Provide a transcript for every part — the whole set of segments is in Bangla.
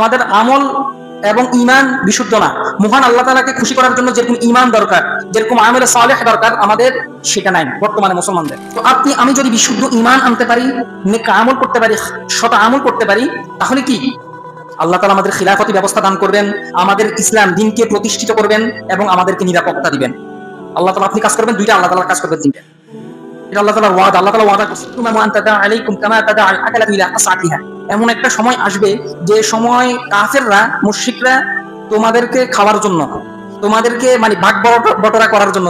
আমাদের আমল এবং ঈমান বিশুদ্ধ না। মহান আল্লাহ তাআলাকে খুশি করার জন্য যেরকম ঈমান দরকার, যেরকম আমলে সালেহ দরকার, আমাদের সেটা নাই বর্তমানে মুসলমানদের। তো আমি যদি বিশুদ্ধ ঈমান আনতে পারি, নেক আমল করতে পারি, সৎ আমল করতে পারি, তাহলে কি আল্লাহ তাআলা আমাদের খিলাফতি ব্যবস্থা দান করবেন, আমাদের ইসলাম দিনকে প্রতিষ্ঠিত করবেন এবং আমাদেরকে নিরাপত্তা দিবেন। আল্লাহ তাআলা আপনি কাজ করবেন দুইটা, আল্লাহ তাআলা কাজ করবেন তিনটা। এটা আল্লাহ তাআলার ওয়াদা। আল্লাহ তাআলা ওয়াদা করছেন, তুমা আনতা দা আলাইকুম কামা তাদা আল আকালা ইলা আসআতিহা। এমন একটা সময় আসবে যে সময় কাফেররা, মুশরিকরা তোমাদেরকে খাওয়ার জন্য, তোমাদেরকে মানে ভাগ বটরা করার জন্য,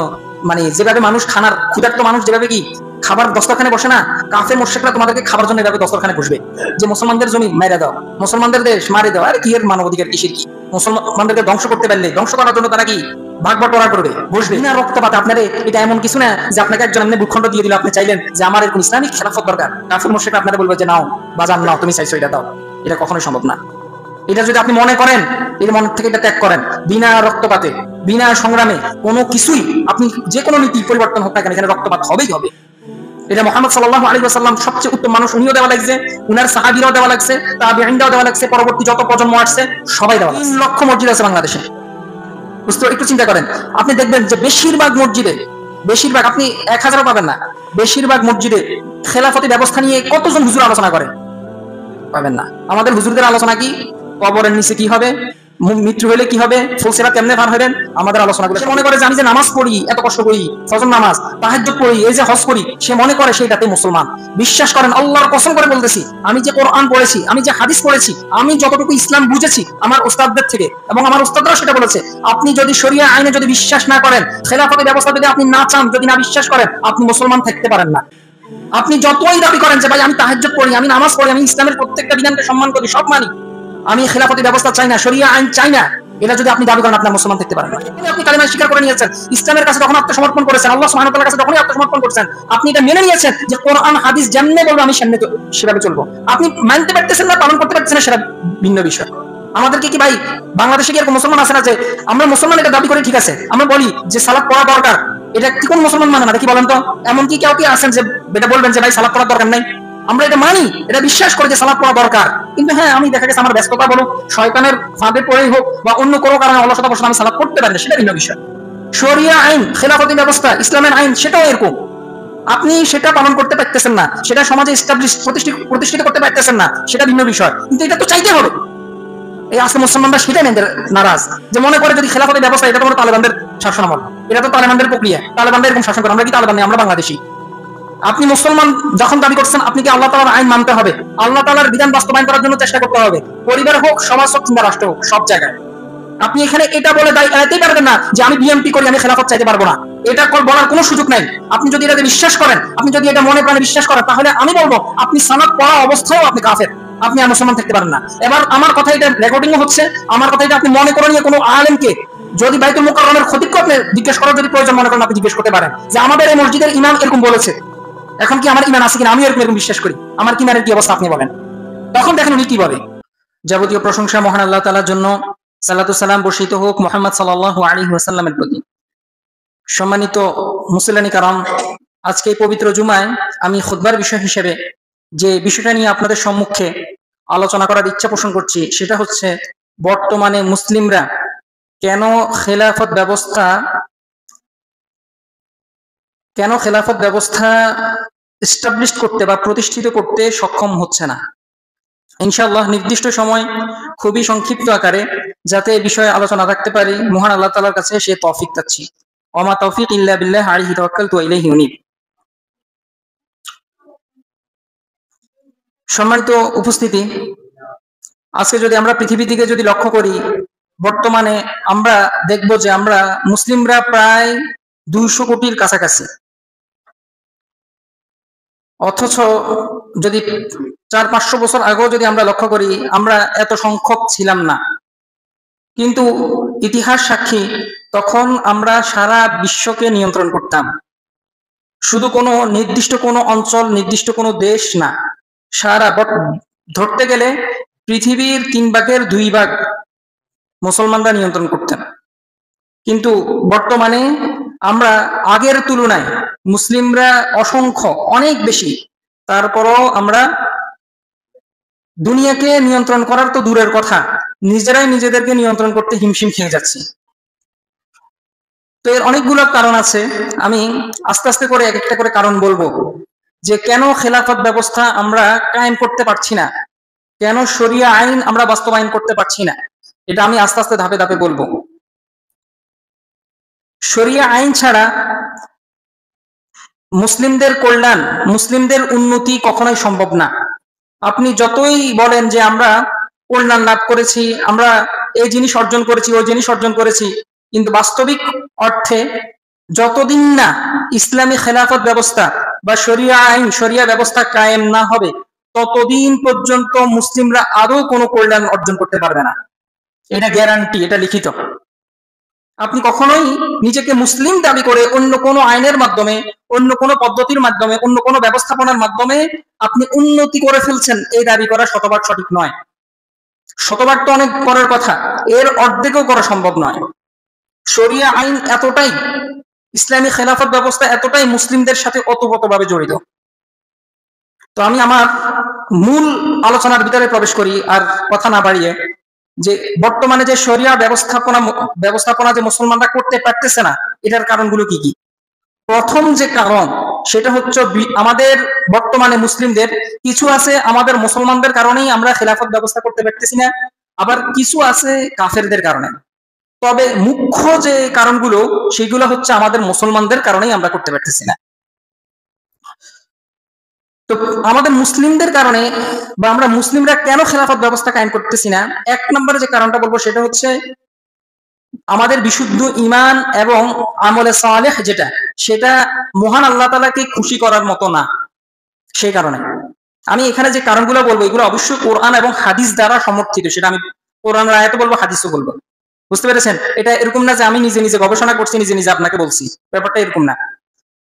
মানে যেভাবে মানুষ খানার ক্ষুধার্ত মানুষ যেভাবে কি খাবার দস্তরখানে বসে না, কাফের মুশরিকরা তোমাদেরকে খাবার জন্য এভাবে দস্তরখানে বসবে যে মুসলমানদের জমি মেরে দাও, মুসলমানদের দেশ মারি দাও। আর কি এর মানবাধিকার কিসের কি? মুসলমানদেরকে ধ্বংস করতে পারলে ধ্বংস করার জন্য তারা কি ভাগ বটরা করবে, বসবে না রক্তপাত। আপনার এটা এমন কিছু না যে আপনাকে একজন এমনি ভূখণ্ড দিয়ে দিল, আপনি চাইলেন যে আমার এরকম ইসলামিক খেলাফত দরকার, কাফের মুশরিকরা আপনাদের বলবে যে নাও বাজান নাও, তুমি চাইছো এটা দাও। এটা কখনোই সম্ভব না। এটা যদি আপনি মনে করেন, এর মন থেকে এটা ত্যাগ করেন, বিনা রক্তপাতে বিনা সংগ্রামে কোনো কিছুই, আপনি যে কোনো নীতি পরিবর্তন হোক না কেন, এখানে রক্তপাত হবেই হবে। এটা মুহাম্মদ সাল্লাল্লাহু আলাইহি ওয়াসাল্লাম সবচেয়ে উত্তম মানুষ, উনিও দেওয়া লাগছে, উনার সাহাবীরাও দেওয়া লাগছে, তাবেঈনরাও দেওয়া লাগছে, পরবর্তী যত প্রজন্ম আসছে সবাই দেওয়া লাগছে। 3 লক্ষ মসজিদ আছে বাংলাদেশে। বুঝতে একটু চিন্তা করেন, আপনি দেখবেন যে বেশিরভাগ মসজিদে, বেশিরভাগ, আপনি 1000ও পাবেন না, বেশিরভাগ মসজিদে খেলাফতি ব্যবস্থা নিয়ে কতজন হুজুর আলোচনা করে? পাবেন না। আমাদের হুজুরদের আলোচনা কি? কবরের নিচে কি হবে, মৃত্যু হলে কি হবে, ফুলসেরা কেমনে পার হবেন, আমাদের আলোচনাগুলো। সে মনে করে যে আমি যে নামাজ পড়ি, এত কষ্ট করি, ফজর নামাজ, তাহাজ্জুদ পড়ি, এই যে হজ করি, সে মনে করে সেইটাতে মুসলমান। বিশ্বাস করেন, আল্লাহর কসম করে বলতেছি, আমি যে কোরআন পড়েছি, আমি যে হাদিস পড়েছি, আমি যতটুকু ইসলাম বুঝেছি আমার উস্তাদদের থেকে, এবং আমার উস্তাদরাও সেটা বলেছে, আপনি যদি শরিয়া আইনে যদি বিশ্বাস না করেন, খেলাফতি ব্যবস্থা যদি আপনি না চান, যদি না বিশ্বাস করেন, আপনি মুসলমান থাকতে পারেন না। আপনি যতই দাবি করেন যে ভাই আমি তাহাজ্জুদ পড়ি, আমি নামাজ পড়ি, আমি ইসলামের প্রত্যেকটা বিধানকে সম্মান করি, সব মানি, আমি খেলাফতি ব্যবস্থা চাই না, শরিয়া আইন চাই না, এটা যদি আপনি দাবি করেন, আপনার মুসলমান থাকতে পারেন না। আপনি কালিমা স্বীকার করে নিয়েছেন, ইসলামের কাছে তখন আত্মসমর্পণ করেছেন, আল্লাহ সুবহানাহু ওয়া তাআলার কাছে তখনই আত্মসমর্পণ করেছেন, আপনি এটা মেনে নিয়েছেন যে কোরআন হাদিস যেমনে বলবো আমি সেভাবে চলবো। আপনি মানতে পারতেছেন না, পালন করতে পারতেছেন না, সেটা ভিন্ন বিষয়। আমাদেরকে কি ভাই বাংলাদেশে কি এরকম মুসলমান আছে না যে আমরা মুসলমান এটা দাবি করি, ঠিক আছে, আমরা বলি যে সালাত পড়া দরকার, এটা কি কোন মুসলমান মানে না? কি বলেন তো? এমন কি কেউ কি আছেন যে এটা বলবেন যে ভাই সালাত পড়ার দরকার নাই? আমরা এটা মানি, এটা বিশ্বাস করি যে সালাত পড়া দরকার, কিন্তু হ্যাঁ আমি দেখা গেছে আমার ব্যস্ততা বলো, শয়তানের ফাঁদে পড়েই হোক বা অন্য কোনো কারণে অলসতা বসে আমি সালাত পড়তে পারি না, সেটা ভিন্ন বিষয়। শরিয়া আইন, খেলাফতি ব্যবস্থা, ইসলামের আইন, সেটাও এরকম, আপনি সেটা পালন করতে পারতেছেন না, সেটা সমাজে প্রতিষ্ঠিত করতে পারতেছেন না, সেটা ভিন্ন বিষয়, কিন্তু এটা তো চাইতে হবে। এই আজকে মুসলমানরা সেটাই নারাজ, যে মনে করে যদি খেলাফতি ব্যবস্থা, এটা তো তালেবানদের শাসনামল, এটা তো তালেবানদের প্রক্রিয়া, তালেবানরা এরকম শাসন করে, আমরা কি তালেবান নেই, আমরা বাংলাদেশি। আপনি মুসলমান যখন দাবি করছেন, আপনি কি আল্লাহ তাআলার আইন মানতে হবে, আল্লাহ তাআলার বিধান বাস্তবায়ন করার জন্য চেষ্টা করতে হবে, পরিবার হোক, সমাজ হোক কিংবা রাষ্ট্র হোক, সব জায়গায়। আপনি এখানে এটা বলে দাঁড়াতেই পারবেন না যে আমি বিএমপি করি, আমি খেলাফত চাইতে পারবো না, এটা বলার কোনো সুযোগ নাই। আপনি যদি এটাতে বিশ্বাস করেন, আপনি যদি এটা মনে প্রাণে বিশ্বাস করেন, তাহলে আমি বলবো আপনি সালাত পড়া অবস্থায়ও আপনি কাফের, আপনি আর মুসলমান থাকতে পারেন না। এবার আমার কথা এটা রেকর্ডিং হচ্ছে, আমার কথা এটা আপনি মনে করেন কোনো আলেমকে, যদি বাইতুল মুকাররমের খতিবকে আপনি জিজ্ঞেস করার যদি প্রয়োজন মনে করেন, আপনি জিজ্ঞেস করতে পারেন যে আমাদের এই মসজিদের ইমাম এরকম বলেছে, এখন কি আমার ইমান আছে কিনা, আমি এরকম বিশ্বাস করি, আমার ইমানের কি অবস্থা আপনি বলেন, তখন দেখেন উনি কি বলে। যাবতীয় প্রশংসা মহান আল্লাহ তাআলার জন্য, সালাতু সালাম বর্ষিত হোক মুহাম্মদ সাল্লাল্লাহু আলাইহি ওয়াসাল্লামের প্রতি। সম্মানিত মুসল্লিয়ানি কারাম, আজকে এই পবিত্র জুমায় আমি খুতবার বিষয় হিসেবে যে বিষয়টা নিয়ে আপনাদের সম্মুখে আলোচনা করার ইচ্ছা পোষণ করছি, সেটা হচ্ছে বর্তমানে মুসলিমরা কেন খেলাফত ব্যবস্থা এস্টাবলিশ করতে বা প্রতিষ্ঠিত করতে সক্ষম হচ্ছে না। ইনশাআল্লাহ নির্দিষ্ট সময় খুবই সংক্ষিপ্ত আকারে যাতে এই বিষয়ে আলোচনা রাখতে পারি, মহান আল্লাহ তাআলার কাছে সে তৌফিক চাচ্ছি। ওমা তৌফিক ইল্লা বিল্লাহ, আলাইহি তাওয়াক্কালতু ওয়া ইলাইহি উনীব। সম্মানিত উপস্থিতি, আজকে যদি আমরা পৃথিবী দিকে যদি লক্ষ্য করি, বর্তমানে আমরা দেখব যে আমরা মুসলিমরা প্রায় 200 কোটির কাছাকাছি, অথচ যদি 400-500 বছর আগেও যদি আমরা লক্ষ্য করি, আমরা এত সংখ্যক ছিলাম না। কিন্তু ইতিহাস সাক্ষী, তখন আমরা সারা বিশ্বকে নিয়ন্ত্রণ করতাম, শুধু কোনো নির্দিষ্ট কোনো অঞ্চল, নির্দিষ্ট কোনো দেশ না, সারা ধরতে গেলে পৃথিবীর 3 ভাগের 2 ভাগ মুসলমানরা নিয়ন্ত্রণ করতেন। কিন্তু বর্তমানে আমরা আগের তুলনায় মুসলিমরা অসংখ্য অনেক বেশি, তারপরও আমরা দুনিয়াকে নিয়ন্ত্রণ করার তো দূরের কথা, নিজেরাই নিজেদেরকে নিয়ন্ত্রণ করতে হিমশিম খেয়ে যাচ্ছি। তো এর অনেকগুলো কারণ আছে, আমি আস্তে আস্তে করে এক একটা করে কারণ বলবো যে কেন খেলাফত ব্যবস্থা আমরা কায়েম করতে পারছি না, কেন শরিয়া আইন আমরা বাস্তবায়ন করতে পারছি না। এটা আমি আস্তে আস্তে ধাপে ধাপে বলবো। শরিয়া আইন ছাড়া মুসলিমদের কল্যাণ, মুসলিমদের উন্নতি কখনোই সম্ভব না। আপনি যতই বলেন যে আমরা কল্যাণ লাভ করেছি, আমরা এই জিনিস অর্জন করেছি, ওই জিনিস অর্জন করেছি, কিন্তু বাস্তবিক অর্থে যতদিন না ইসলামী খেলাফত ব্যবস্থা বা শরিয়া আইন, শরিয়া ব্যবস্থা কায়েম না হবে, ততদিন পর্যন্ত মুসলিমরা আদৌ কোনো কল্যাণ অর্জন করতে পারবে না। এটা গ্যারান্টি, এটা লিখিত। আপনি কখনোই নিজেকে মুসলিম দাবি করে অন্য কোনো আইনের মাধ্যমে, অন্য কোনো পদ্ধতির মাধ্যমে, অন্য কোনো ব্যবস্থাপনার মাধ্যমে আপনি উন্নতি করে ফেলছেন, এই দাবি করা শতভাগ সঠিক নয়। শতভাগ তো অনেক পরের কথা, এর অর্ধেকও করা সম্ভব নয়। শরিয়া আইন এতটাই, ইসলামী খেলাফত ব্যবস্থা এতটাই মুসলিমদের সাথে ওতপ্রোতভাবে জড়িত। তো আমি আমার মূল আলোচনার ভিতরে প্রবেশ করি আর কথা না বাড়িয়ে, যে বর্তমানে যে শরিয়া ব্যবস্থাপনা যে মুসলমানরা করতে পারতেছে না, এটার কারণগুলো কি কি। প্রথম যে কারণ সেটা হচ্ছে আমাদের বর্তমানে মুসলিমদের কিছু আছে আমাদের মুসলমানদের কারণেই আমরা খেলাফত ব্যবস্থা করতে পারতেছি না, আবার কিছু আছে কাফেরদের কারণে। তবে মুখ্য যে কারণগুলো সেগুলো হচ্ছে আমাদের মুসলমানদের কারণেই আমরা করতে পারতেছি না। তো আমাদের মুসলিমদের কারণে বা আমরা মুসলিমরা কেন খেলাফত ব্যবস্থা কায়েম করতেছি না, এক নম্বরে যে কারণটা বলবো সেটা হচ্ছে আমাদের বিশুদ্ধ ঈমান এবং আমলে সালেহ যেটা, সেটা মহান আল্লাহ তাআলাকে খুশি করার মতো না। সেই কারণে আমি এখানে যে কারণগুলো বলবো এগুলো অবশ্যই কোরআন এবং হাদিস দ্বারা সমর্থিত। সেটা আমি কোরআনের আয়াতও বলবো, হাদিসও বলবো। বুঝতে পেরেছেন? এটা এরকম না যে আমি নিজে নিজে গবেষণা করছি, নিজে নিজে আপনাকে বলছি, ব্যাপারটা এরকম না।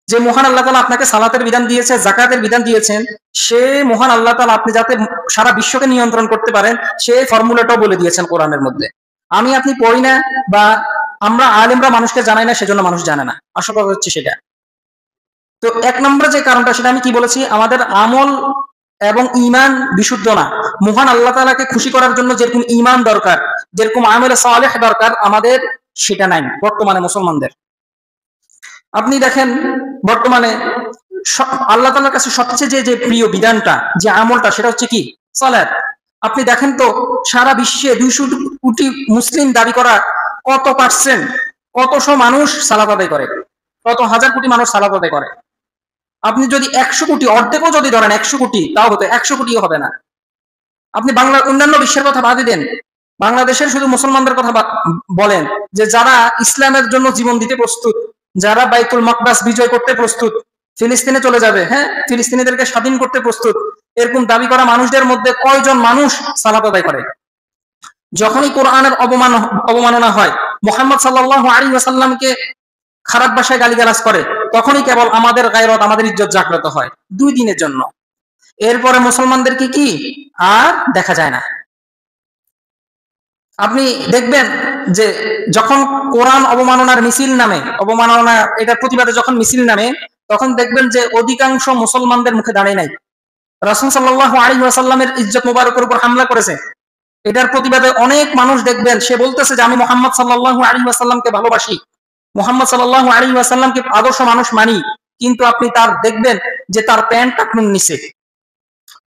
যে মহান আল্লাহ তাআলা আপনাকে সালাতের বিধান দিয়েছে, যাকাতের বিধান দিয়েছেন, সে মহান আল্লাহ তাআলা আপনি যাতে সারা বিশ্বকে নিয়ন্ত্রণ করতে পারেন সেই ফর্মুলাটাও বলে দিয়েছেন কোরআনের মধ্যে। আমি আপনি পড়ি না বা আমরা আলেমরা মানুষকে জানাই না, সেজন্য মানুষ জানে না, আশা করা হচ্ছে সেটা। তো এক নম্বরে যে কারণটা সেটা আমি কি বলেছি, আমাদের আমল এবং ঈমান বিশুদ্ধ না। মহান আল্লাহ তাআলাকে খুশি করার জন্য যেরকম ঈমান দরকার, যেরকম আমলে সালেহ দরকার, আমাদের সেটা নাই বর্তমানে মুসলমানদের। আপনি দেখেন বর্তমানে আল্লাহ তাআলার কাছে সবচেয়ে যে প্রিয় বিধানটা, যে আমলটা, সেটা হচ্ছে কি? সালাত। আপনি দেখেন তো সারা বিশ্বে 200 কোটি মুসলিম দাবি করা কত পার্সেন্ট, কতশো মানুষ সালাত আদায় করে, কত হাজার কোটি মানুষ সালাত আদায় করে। আপনি যদি 100 কোটি, অর্ধেকও যদি ধরেন 100 কোটি, তাও হতো, 100 কোটিও হবে না। আপনি বাংলার অন্যান্য বিশ্বের কথা বাদই দেন, বাংলাদেশের শুধু মুসলমানদের কথা বলেন, যে যারা ইসলামের জন্য জীবন দিতে প্রস্তুত, যারা বাইতুল মাকদাস বিজয় করতে প্রস্তুত, ফিলিস্তিনে চলে যাবে, হ্যাঁ, ফিলিস্তিনিদেরকে স্বাধীন করতে প্রস্তুত, এরকম দাবি করা মানুষদের মধ্যে কয়জন মানুষ সালাত আদায় করে? যখনই কোরআনের অবমাননা হয়, মুহাম্মদ সাল্লাল্লাহু আলাইহি ওয়াসাল্লামকে খারাপ ভাষায় গালিগালাজ করে, তখনই কেবল আমাদের গায়রত, আমাদের ইজ্জত জাগ্রত হয় 2 দিনের জন্য। এরপরে মুসলমানদেরকে কি আর দেখা যায় না। আপনি দেখবেন যে যখন কোরআন অবমাননার মিছিল নামে, অবমাননা এটার প্রতিবাদে যখন মিছিল নামে, তখন দেখবেন যে অধিকাংশ মুসলমানদের মুখে দাঁড়িয়ে নাই। রাসূল সাল্লাল্লাহু আলাইহি ওয়াসাল্লামের ইজ্জত মোবারকের উপর হামলা করেছে, এটার প্রতিবাদে অনেক মানুষ দেখবেন সে বলতেছে যে আমি মুহাম্মদ সাল্লাল্লাহু আলাইহি ওয়াসাল্লামকে ভালোবাসি, মুহাম্মদ সাল্লাল্লাহু আলাইহি ওয়াসাল্লামকে আদর্শ মানুষ মানি, কিন্তু আপনি তার দেখবেন যে তার প্যান্ট টাকনুর নিচে,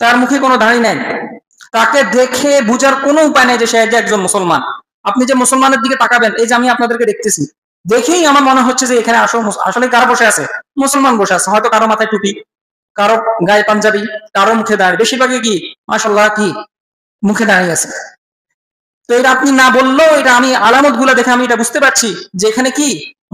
তার মুখে কোনো দাড়ি নাই, তাকে দেখে বুঝার কোনো উপায় নাই যে সে একজন মুসলমান। আপনি যে মুসলমানের দিকে তাকাবেন, এই যে আমি আপনাদেরকে দেখতেছি, দেখেই আমার মনে হচ্ছে যে এখানে আসলে কারা বসে আছে? মুসলমান বসে আছে। হয়তো কারো মাথায় টুপি, কারো গায়ে পাঞ্জাবি, কারো মুখে দাঁড়িয়ে, বেশিরভাগই কি মাশাআল্লাহ কি মুখে দাঁড়িয়ে আছে। তো এটা আপনি না বললেও এটা আমি আলামত গুলা দেখে আমি এটা বুঝতে পারছি যে এখানে কি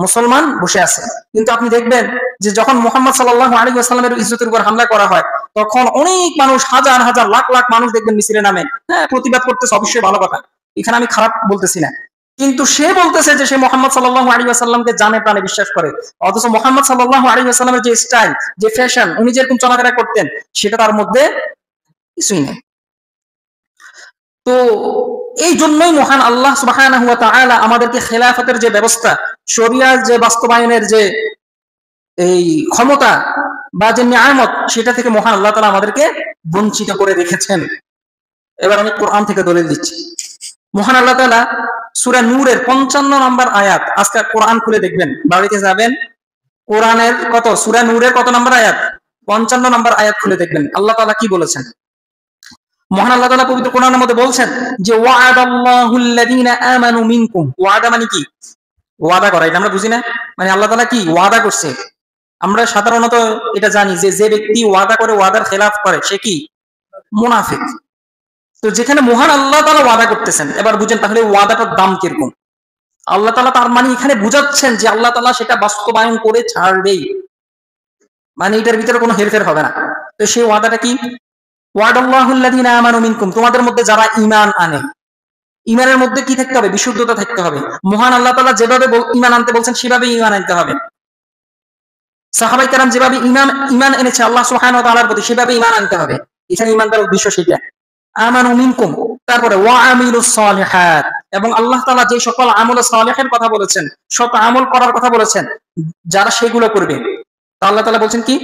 মুসলমান বসে আছে। কিন্তু আপনি দেখবেন যে যখন মুহাম্মদ সাল্লাল্লাহু আলাইহি ওয়াসাল্লামের ইজ্জতের উপর হামলা করা হয়, তখন অনেক মানুষ, হাজার হাজার লাখ লাখ মানুষ দেখবেন মিছিলে নামে, হ্যাঁ, প্রতিবাদ করতেছে, অবশ্যই ভালো কথা, এখানে আমি খারাপ বলতেছি না। কিন্তু সে বলতেছে যে সে মুহাম্মদ সাল্লাল্লাহু আলাইহি ওয়াসাল্লামকে জানে প্রাণে বিশ্বাস করে, অথচ মুহাম্মদ সাল্লাল্লাহু আলাইহি ওয়াসাল্লামের যে স্টাইল, যে ফ্যাশন, উনি যেরকম চলাফেরা করতেন, সেটা তার মধ্যে কিছুই নেই। তো এই জন্যই মহান আল্লাহ সুবহানাহু ওয়া তাআলা আমাদেরকে খেলাফতের যে ব্যবস্থা, শরিয়ার যে বাস্তবায়নের যে এই ক্ষমতা বা যে নিয়ামত, সেটা থেকে মহান আল্লাহ তাআলা আমাদেরকে বঞ্চিত করে রেখেছেন। এবার আমি কোরআন থেকে দলিল দিচ্ছি। মহান আল্লাহ তাআলা সূরা নূরের 55 নম্বর আয়াত, আজকে কোরআন খুলে দেখবেন, বাড়িতে যাবেন, কোরআনের কত, সূরা নূরের কত নম্বর আয়াত, 55 নম্বর আয়াত খুলে দেখবেন আল্লাহ তাআলা কি বলেছেন। মহান আল্লাহ তাআলা পবিত্র কোরআনের মধ্যে বলছেন যে ওয়া'আদাল্লাহুল্লাযীনা আমানু মিনকুম। ওয়াদা মানে কি? ওয়াদা করা, এটা আমরা বুঝি না। মানে আল্লাহ তাআলা কি ওয়াদা করছে? আমরা সাধারণত এটা জানি যে যে ব্যক্তি ওয়াদা করে, ওয়াদার খেলাফ করে, সে কি? মুনাফিক। তো যেখানে মহান আল্লাহ তাআলা ওয়াদা করতেছেন, এবার বুঝেন তাহলে ওয়াদাটার দাম কিরকম। আল্লাহ তাআলা তার মানে এখানে বুঝাচ্ছেন যে আল্লাহ তাআলা সেটা বাস্তবায়ন করে ছাড়বেই, মানে এটার ভিতরে কোনো হেরফের হবে না। তো সেই ওয়াদাটা কি? ওয়াদাল্লাহুল্লাযীনা আমানু মিনকুম, তোমাদের মধ্যে যারা ঈমান আনে। ঈমানের মধ্যে কি থাকতে হবে? বিশুদ্ধতা থাকতে হবে। মহান আল্লাহ তাআলা যেভাবে ঈমান আনতে বলছেন সেভাবে ঈমান আনতে হবে। সাহাবায়ে কেরাম যেভাবে ঈমান এনেছে আল্লাহ সুবহানাহু ওয়া তাআলার প্রতি, সেভাবে ঈমান আনতে হবে। এখানে ঈমানদার উদ্দেশ্য সেটা। আমানু মিনকুম, তারপরে ওয়া আমিলুস সালিহাত, এবং আল্লাহ তাআলা যে সকল আমলে সালিহের কথা বলেছেন, সৎ আমল করার কথা বলেছেন, যারা সেগুলো করবে, তা আল্লাহ তাআলা বলছেন কি?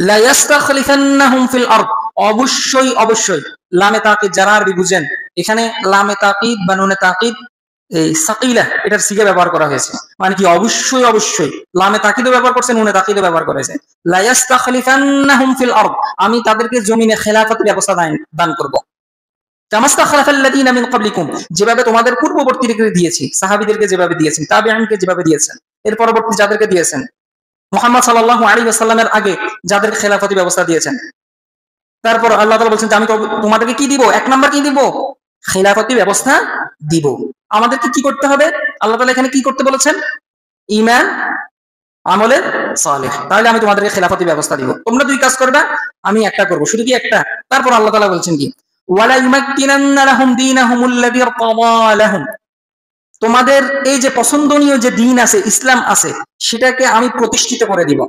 লা ইস্তাখলিফান্নাহুম ফিল আরদ, অবশ্যই অবশ্যই, লামে তাকিদ যারা আরবি বুঝেন, এখানে লামে তাকিদ বা নুনে তাকিদ এই সাকিলা এটার সিগা ব্যবহার করা হয়েছে, মানে কি অবশ্যই অবশ্যই। লামে তাকিদও ব্যবহার করছেন, নুনে তাকিদও ব্যবহার করেছে। লা ইস্তাখলিফান্নাহুম ফিল আরদ, আমি তাদেরকে জমিনে খেলাফতের ব্যবস্থা দান করব। কামাস্তাখলাফাল্লাযীনা মিন ক্বাবলিকুম, যেভাবে তোমাদের পূর্ববর্তীদেরকে দিয়েছি, সাহাবীদেরকে যেভাবে দিয়েছেন, তাবিঈনকে যেভাবে দিয়েছেন, এর পরবর্তী যাদেরকে দিয়েছেন, মুহাম্মদ সাল্লাল্লাহু আলাইহি ওয়াসাল্লামের আগে যাদের খেলাফতি ব্যবস্থা দিয়েছেন। তারপর আল্লাহ তাআলা বলছেন যে আমি তোমাদেরকে কি দিব? এক নাম্বার কি দিব? খেলাফতি ব্যবস্থা দিব। আমাদেরকে কি করতে হবে? আল্লাহ তাআলা এখানে কি করতে বলেছেন? ঈমান, আমলে সালেহ। তাহলে আমি তোমাদেরকে খেলাফতি ব্যবস্থা দিব, তোমরা দুই কাজ করবে, আমি একটা করব। শুধু কি একটা? তারপর আল্লাহ তাআলা বলছেন কি? ওয়ালা ইউমাক্কিনান্না লাহুম দীনাহুমুল্লাযী ইরতাদা লাহুম, তোমাদের এই যে পছন্দনীয় যে দিন আছে, ইসলাম আছে, সেটাকে আমি প্রতিষ্ঠিত করে দিব,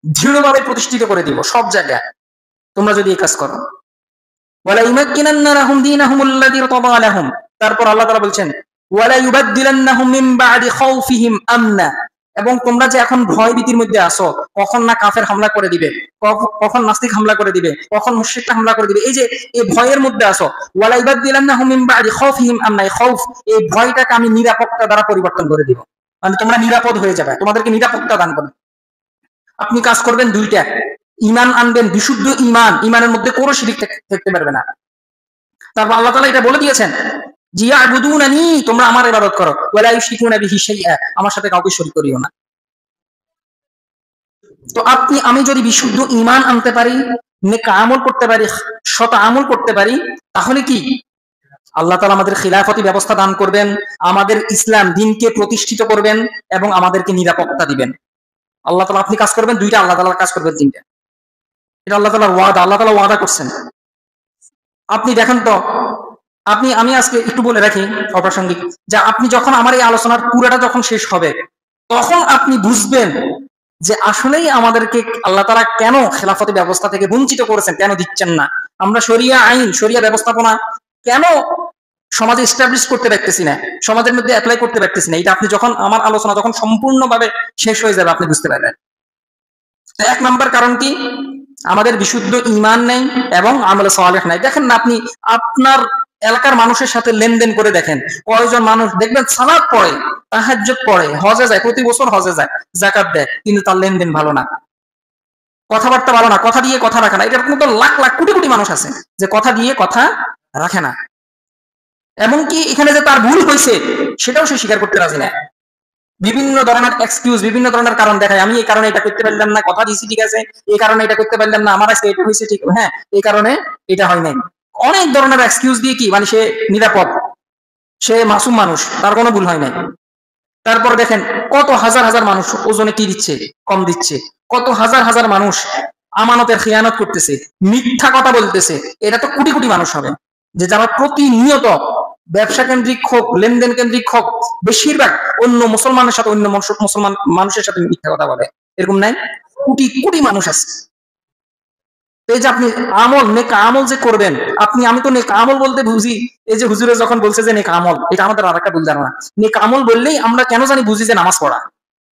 দৃঢ়ভাবে প্রতিষ্ঠিত করে দিব সব জায়গায়, তোমরা যদি এই কাজ করো। ওয়ালা ইউমাক্কিনান্না লাহুম দীনাহুমুল্লাযী ইরতাদা লাহুম, তারপর আল্লাহ তাআলা বলছেন ওয়ালা ইউবাদদিলান্নাহুম মিন বা'দি খাউফিহিম আমনা, এবং তোমরা যে এখন ভয় ভীতির মধ্যে আসো, কখন না কাফের হামলা করে দিবে, কখন নাস্তিক হামলা করে দিবে, কখন মুশরিকরা হামলা করে দিবে, এই যে এই ভয়ের মধ্যে আসো, ওয়ালা ইউবাদদিলান্নাহুম মিন বা'দি খাউফিহিম আমনা, এই খাউফ, এই ভয়টাকে আমি নিরাপত্তা দ্বারা পরিবর্তন করে দিব, মানে তোমরা নিরাপদ হয়ে যাবে, তোমাদেরকে নিরাপত্তা দান করবে। আপনি কাজ করবেন দুইটা, ঈমান আনবেন, বিশুদ্ধ ঈমান, ঈমানের মধ্যে কোনো শিরক থাকতে পারবে না। তারপর আল্লাহ তাআলা এটা বলে দিয়েছেন, জিয়াবুদুনানি, তোমরা আমার ইবাদত করো, ওয়ালা ইউশরিকুনা বিহি শাইআ, আমার সাথে কাউকে শরীক করিও না। তো আমি যদি বিশুদ্ধ ঈমান আনতে পারি, নেক আমল করতে পারি, সৎ আমল করতে পারি, তাহলে কি আল্লাহ তাআলা আমাদের খিলাফতি ব্যবস্থা দান করবেন, আমাদের ইসলাম দ্বীনকে প্রতিষ্ঠিত করবেন এবং আমাদেরকে নিরাপত্তা দিবেন। আল্লাহ তাআলা, আপনি কাজ করবেন দুইটা, আল্লাহ তাআলা কাজ করবেন তিনটা। এটা আল্লাহ তাআলার ওয়াদা, আল্লাহ তাআলা ওয়াদা করছেন। আপনি দেখেন তো, আমি আজকে একটু বলে রাখি অপ্রাসঙ্গিক, যে আপনি যখন আমার এই আলোচনার পুরোটা যখন শেষ হবে, তখন আপনি বুঝবেন যে আসলেই আমাদেরকে আল্লাহ তাআলা কেন খেলাফতি ব্যবস্থা থেকে বঞ্চিত করেছেন, কেন দিচ্ছেন না। আমরা শরিয়া আইন, শরিয়া ব্যবস্থাপনা কেন সমাজে এস্টাবলিশ করতে পারতেছি না, সমাজের মধ্যে অ্যাপ্লাই করতে পারতেছি না, এটা আপনি যখন আমার আলোচনা যখন সম্পূর্ণভাবে শেষ হয়ে যাবে, আপনি বুঝতে পারবেন। এক নাম্বার কারণ কি? আমাদের বিশুদ্ধ ঈমান নেই এবং আমলে সালেহ নাই। দেখেন না, আপনি আপনার এলাকার মানুষের সাথে লেনদেন করে দেখেন, কয়জন মানুষ দেখবেন সালাত পড়ে, তাহাজ্জুদ পড়ে, হজে যায়, প্রতি বছর হজে যায়, যাকাত দেয়, কিন্তু তার লেনদেন ভালো না, কথাবার্তা ভালো না, কথা দিয়ে কথা রাখে না। এরকম তো লাখ লাখ কোটি কোটি মানুষ আছে যে কথা দিয়ে কথা রাখে না, এবং কি এখানে যে তার ভুল হয়েছে সেটাও সে স্বীকার করতে রাজি না। বিভিন্ন ধরনের এক্সকিউজ, বিভিন্ন ধরনের কারণ দেখায়, আমি এই কারণে এটা করতে পারলাম না, কথা দিয়েছি ঠিক আছে, এই কারণে এটা করতে পারলাম না, আমার আজকে এটা হয়েছে ঠিক, হ্যাঁ এই কারণে এটা হয় নাই। অনেক ধরনের এক্সকিউজ দিয়ে কি মানে সে নিরাপদ, সে মাসুম মানুষ, তার কোনো ভুল হয় নাই। তারপর দেখেন কত হাজার হাজার মানুষ ওজনে কি দিচ্ছে, কম দিচ্ছে, কত হাজার হাজার মানুষ আমানতের খিয়ানত করতেছে, মিথ্যা কথা বলতেছে। এটা তো কোটি কোটি মানুষ হবে যে যারা প্রতিনিয়ত ব্যবসা কেন্দ্রিক হোক, লেনদেন কেন্দ্রিক হোক, বেশিরভাগ অন্য মুসলমানের সাথে, অন্য মুসলমান মানুষের সাথে মিথ্যা কথা বলে, এরকম নাই? কোটি কোটি মানুষ আছে। এই যে আপনি আমল, নেক আমল যে করবেন, আমি তো নেক আমল বলতে বুঝি, এই যে হুজুরে যখন বলছে যে নেক আমল, এটা আমাদের আর একটা ভুল ধারণা। নেক আমল বললেই আমরা কেন জানি বুঝি যে নামাজ পড়া,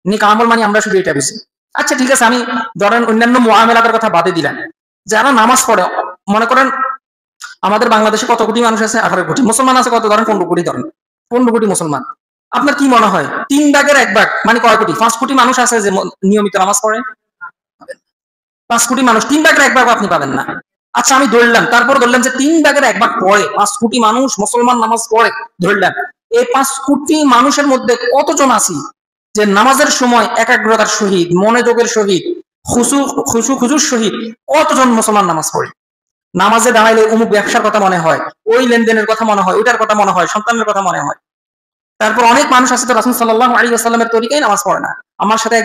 নেক আমল মানে আমরা শুধু এটা বুঝি। আচ্ছা ঠিক আছে, আমি ধরেন অন্যান্য মুআমালাতের কথা বাদে দিলাম, যারা নামাজ পড়ে, মনে করেন আমাদের বাংলাদেশে কত কোটি মানুষ আছে? 18 কোটি। মুসলমান আছে কত? ধরেন 15 কোটি, ধরেন 15 কোটি মুসলমান। আপনার কি মনে হয় 3 ভাগের 1 ভাগ মানে কয় কোটি? 5 কোটি মানুষ আছে যে নিয়মিত নামাজ পড়ে? 5 কোটি মানুষ, 3 ভাগের 1 ভাগ আপনি পাবেন না। আচ্ছা আমি ধরলাম, তারপর ধরলাম যে 3 ভাগের 1 ভাগ পড়ে, 5 কোটি মানুষ মুসলমান নামাজ পড়ে ধরলাম। এই 5 কোটি মানুষের মধ্যে কতজন আছি যে নামাজের সময় একাগ্রতার সহিত, মনোযোগের সহিত, খুশুর সহিত কতজন মুসলমান নামাজ পড়ে? নামাজে দাঁড়াইলে অমুক ব্যবসার কথা মনে হয়, ওই লেনদেনের কথা মনে হয়, ওইটার কথা মনে হয়, সন্তানের কথা মনে হয়। তারপর অনেক মানুষ আছে তো রাসূল সাল্লাল্লাহু আলাইহি ওয়াসাল্লামের তরিকায় নামাজ পড়ে না। আমার সাথে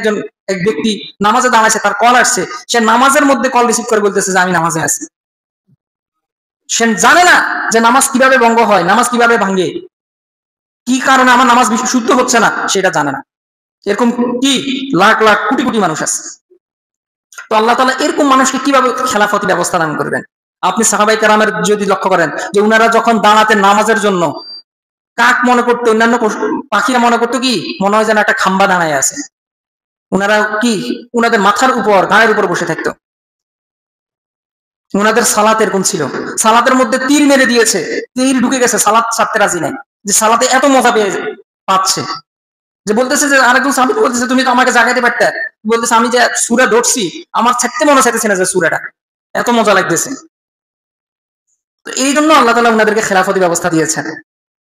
এক ব্যক্তি নামাজে দাঁড়াইছে, তার কল আসছে, সে নামাজের মধ্যে কল রিসিভ করে বলতেছে যে আমি নামাজে আছি। সে জানে না যে নামাজ কিভাবে ভঙ্গ হয়, নামাজ কিভাবে ভাঙে, কি কারণে আমার নামাজ শুদ্ধ হচ্ছে না, সেটা জানে না। এরকম কি লাখ লাখ কোটি কোটি মানুষ আছে। তো আল্লাহ তাআলা এরকম মানুষকে কিভাবে খেলাফতি ব্যবস্থা দান করবেন? আপনি সাহাবায়ে কেরামের যদি লক্ষ্য করেন যে উনারা যখন দাঁড়াতেন নামাজের জন্য, কাক মনে করতো, অন্যান্য পাখিরা মনে করতো কি, মনে হয় যেন একটা খাম্বা দাঁড়ায় আছে। উনারা কি উনাদের মাথার উপর, গায়ের উপর বসে থাকতো। উনাদের সালাত এরকম ছিল, সালাতের মধ্যে তীর মেরে দিয়েছে, তীর ঢুকে গেছে, সালাত ছাড়তে রাজি নাই, যে সালাতে এত মজা পাচ্ছে যে বলতেছে যে আরেকজন সাহাবী বলতেছে তুমি তো আমাকে জাগাইতে পারতে, বলতেছে আমি যে সূরা ধরছি আমার ছাড়তে মনে চাইতেছে না যে সূরাটা এত মজা লাগতেছে। তো এই জন্য আল্লাহ তাআলা উনাদেরকে খেলাফতি ব্যবস্থা দিয়েছেন।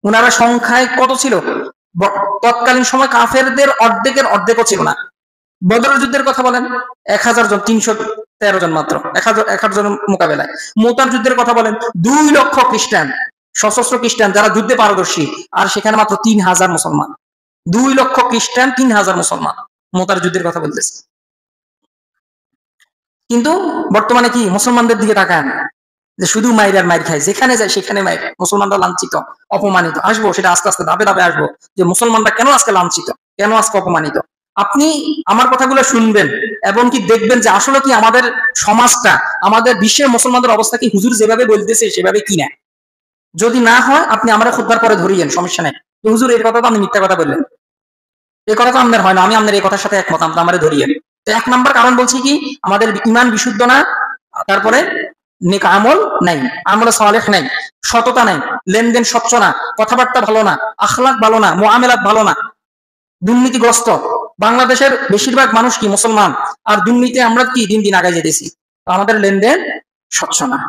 উনারা সংখ্যায় কত ছিল? তৎকালীন সময় কাফেরদের অর্ধেকের অর্ধেকও ছিল না। বদরের যুদ্ধের কথা বলেন, 1000 জন, 313 জন মাত্র 1000 জন মোকাবেলায়। মুতার যুদ্ধের কথা বলেন, 2 লক্ষ খ্রিস্টান, সশস্ত্র খ্রিস্টান যারা যুদ্ধে পারদর্শী, আর সেখানে মাত্র 3000 মুসলমান। 2 লক্ষ খ্রিস্টান, 3000 মুসলমান, মুতার যুদ্ধের কথা বলতেছে। কিন্তু বর্তমানে কি মুসলমানদের দিকে তাকান, যে শুধু মাইর আর মাইর খায়, যেখানে যায় সেখানে মাইর। মুসলমানরা লাঞ্ছিত, অপমানিত। আসবো সেটা আস্তে আস্তে ধাপে ধাপে আসবো, যে মুসলমানরা কেন আজকে লাঞ্ছিত, কেন আজকে অপমানিত। আপনি আমার কথাগুলো শুনবেন এবং কি দেখবেন যে আসলে কি আমাদের সমাজটা, আমাদের বিশ্বের মুসলমানদের অবস্থা কি হুজুর যেভাবে বলতেছে সেভাবে কি না। যদি না হয় আপনি আমরা খুতবার পরে ধরিয়েন, সমস্যা নেই। হুজুর এই কথা তো আপনি মিথ্যা কথা বললেন, এই কথা তো আপনার হয় না, আমি আপনার এই কথার সাথে একমত, আপনি আমাদের ধরিয়েন। তো 1 নম্বর কারণ বলছি কি, আমাদের ঈমান বিশুদ্ধ না, তারপরে নেক আমল নাই, আমল সালেহ নাই, সততা নাই, লেনদেন স্বচ্ছ না, কথাবার্তা ভালো না, আখলাক ভালো না, মুআমালাত ভালো না, দুর্নীতিগ্রস্ত। বাংলাদেশের বেশিরভাগ মানুষ কি মুসলমান, আর দুর্নীতি আমরা কি দিন দিন আগায় যেতেছি। আমাদের লেনদেন স্বচ্ছ না,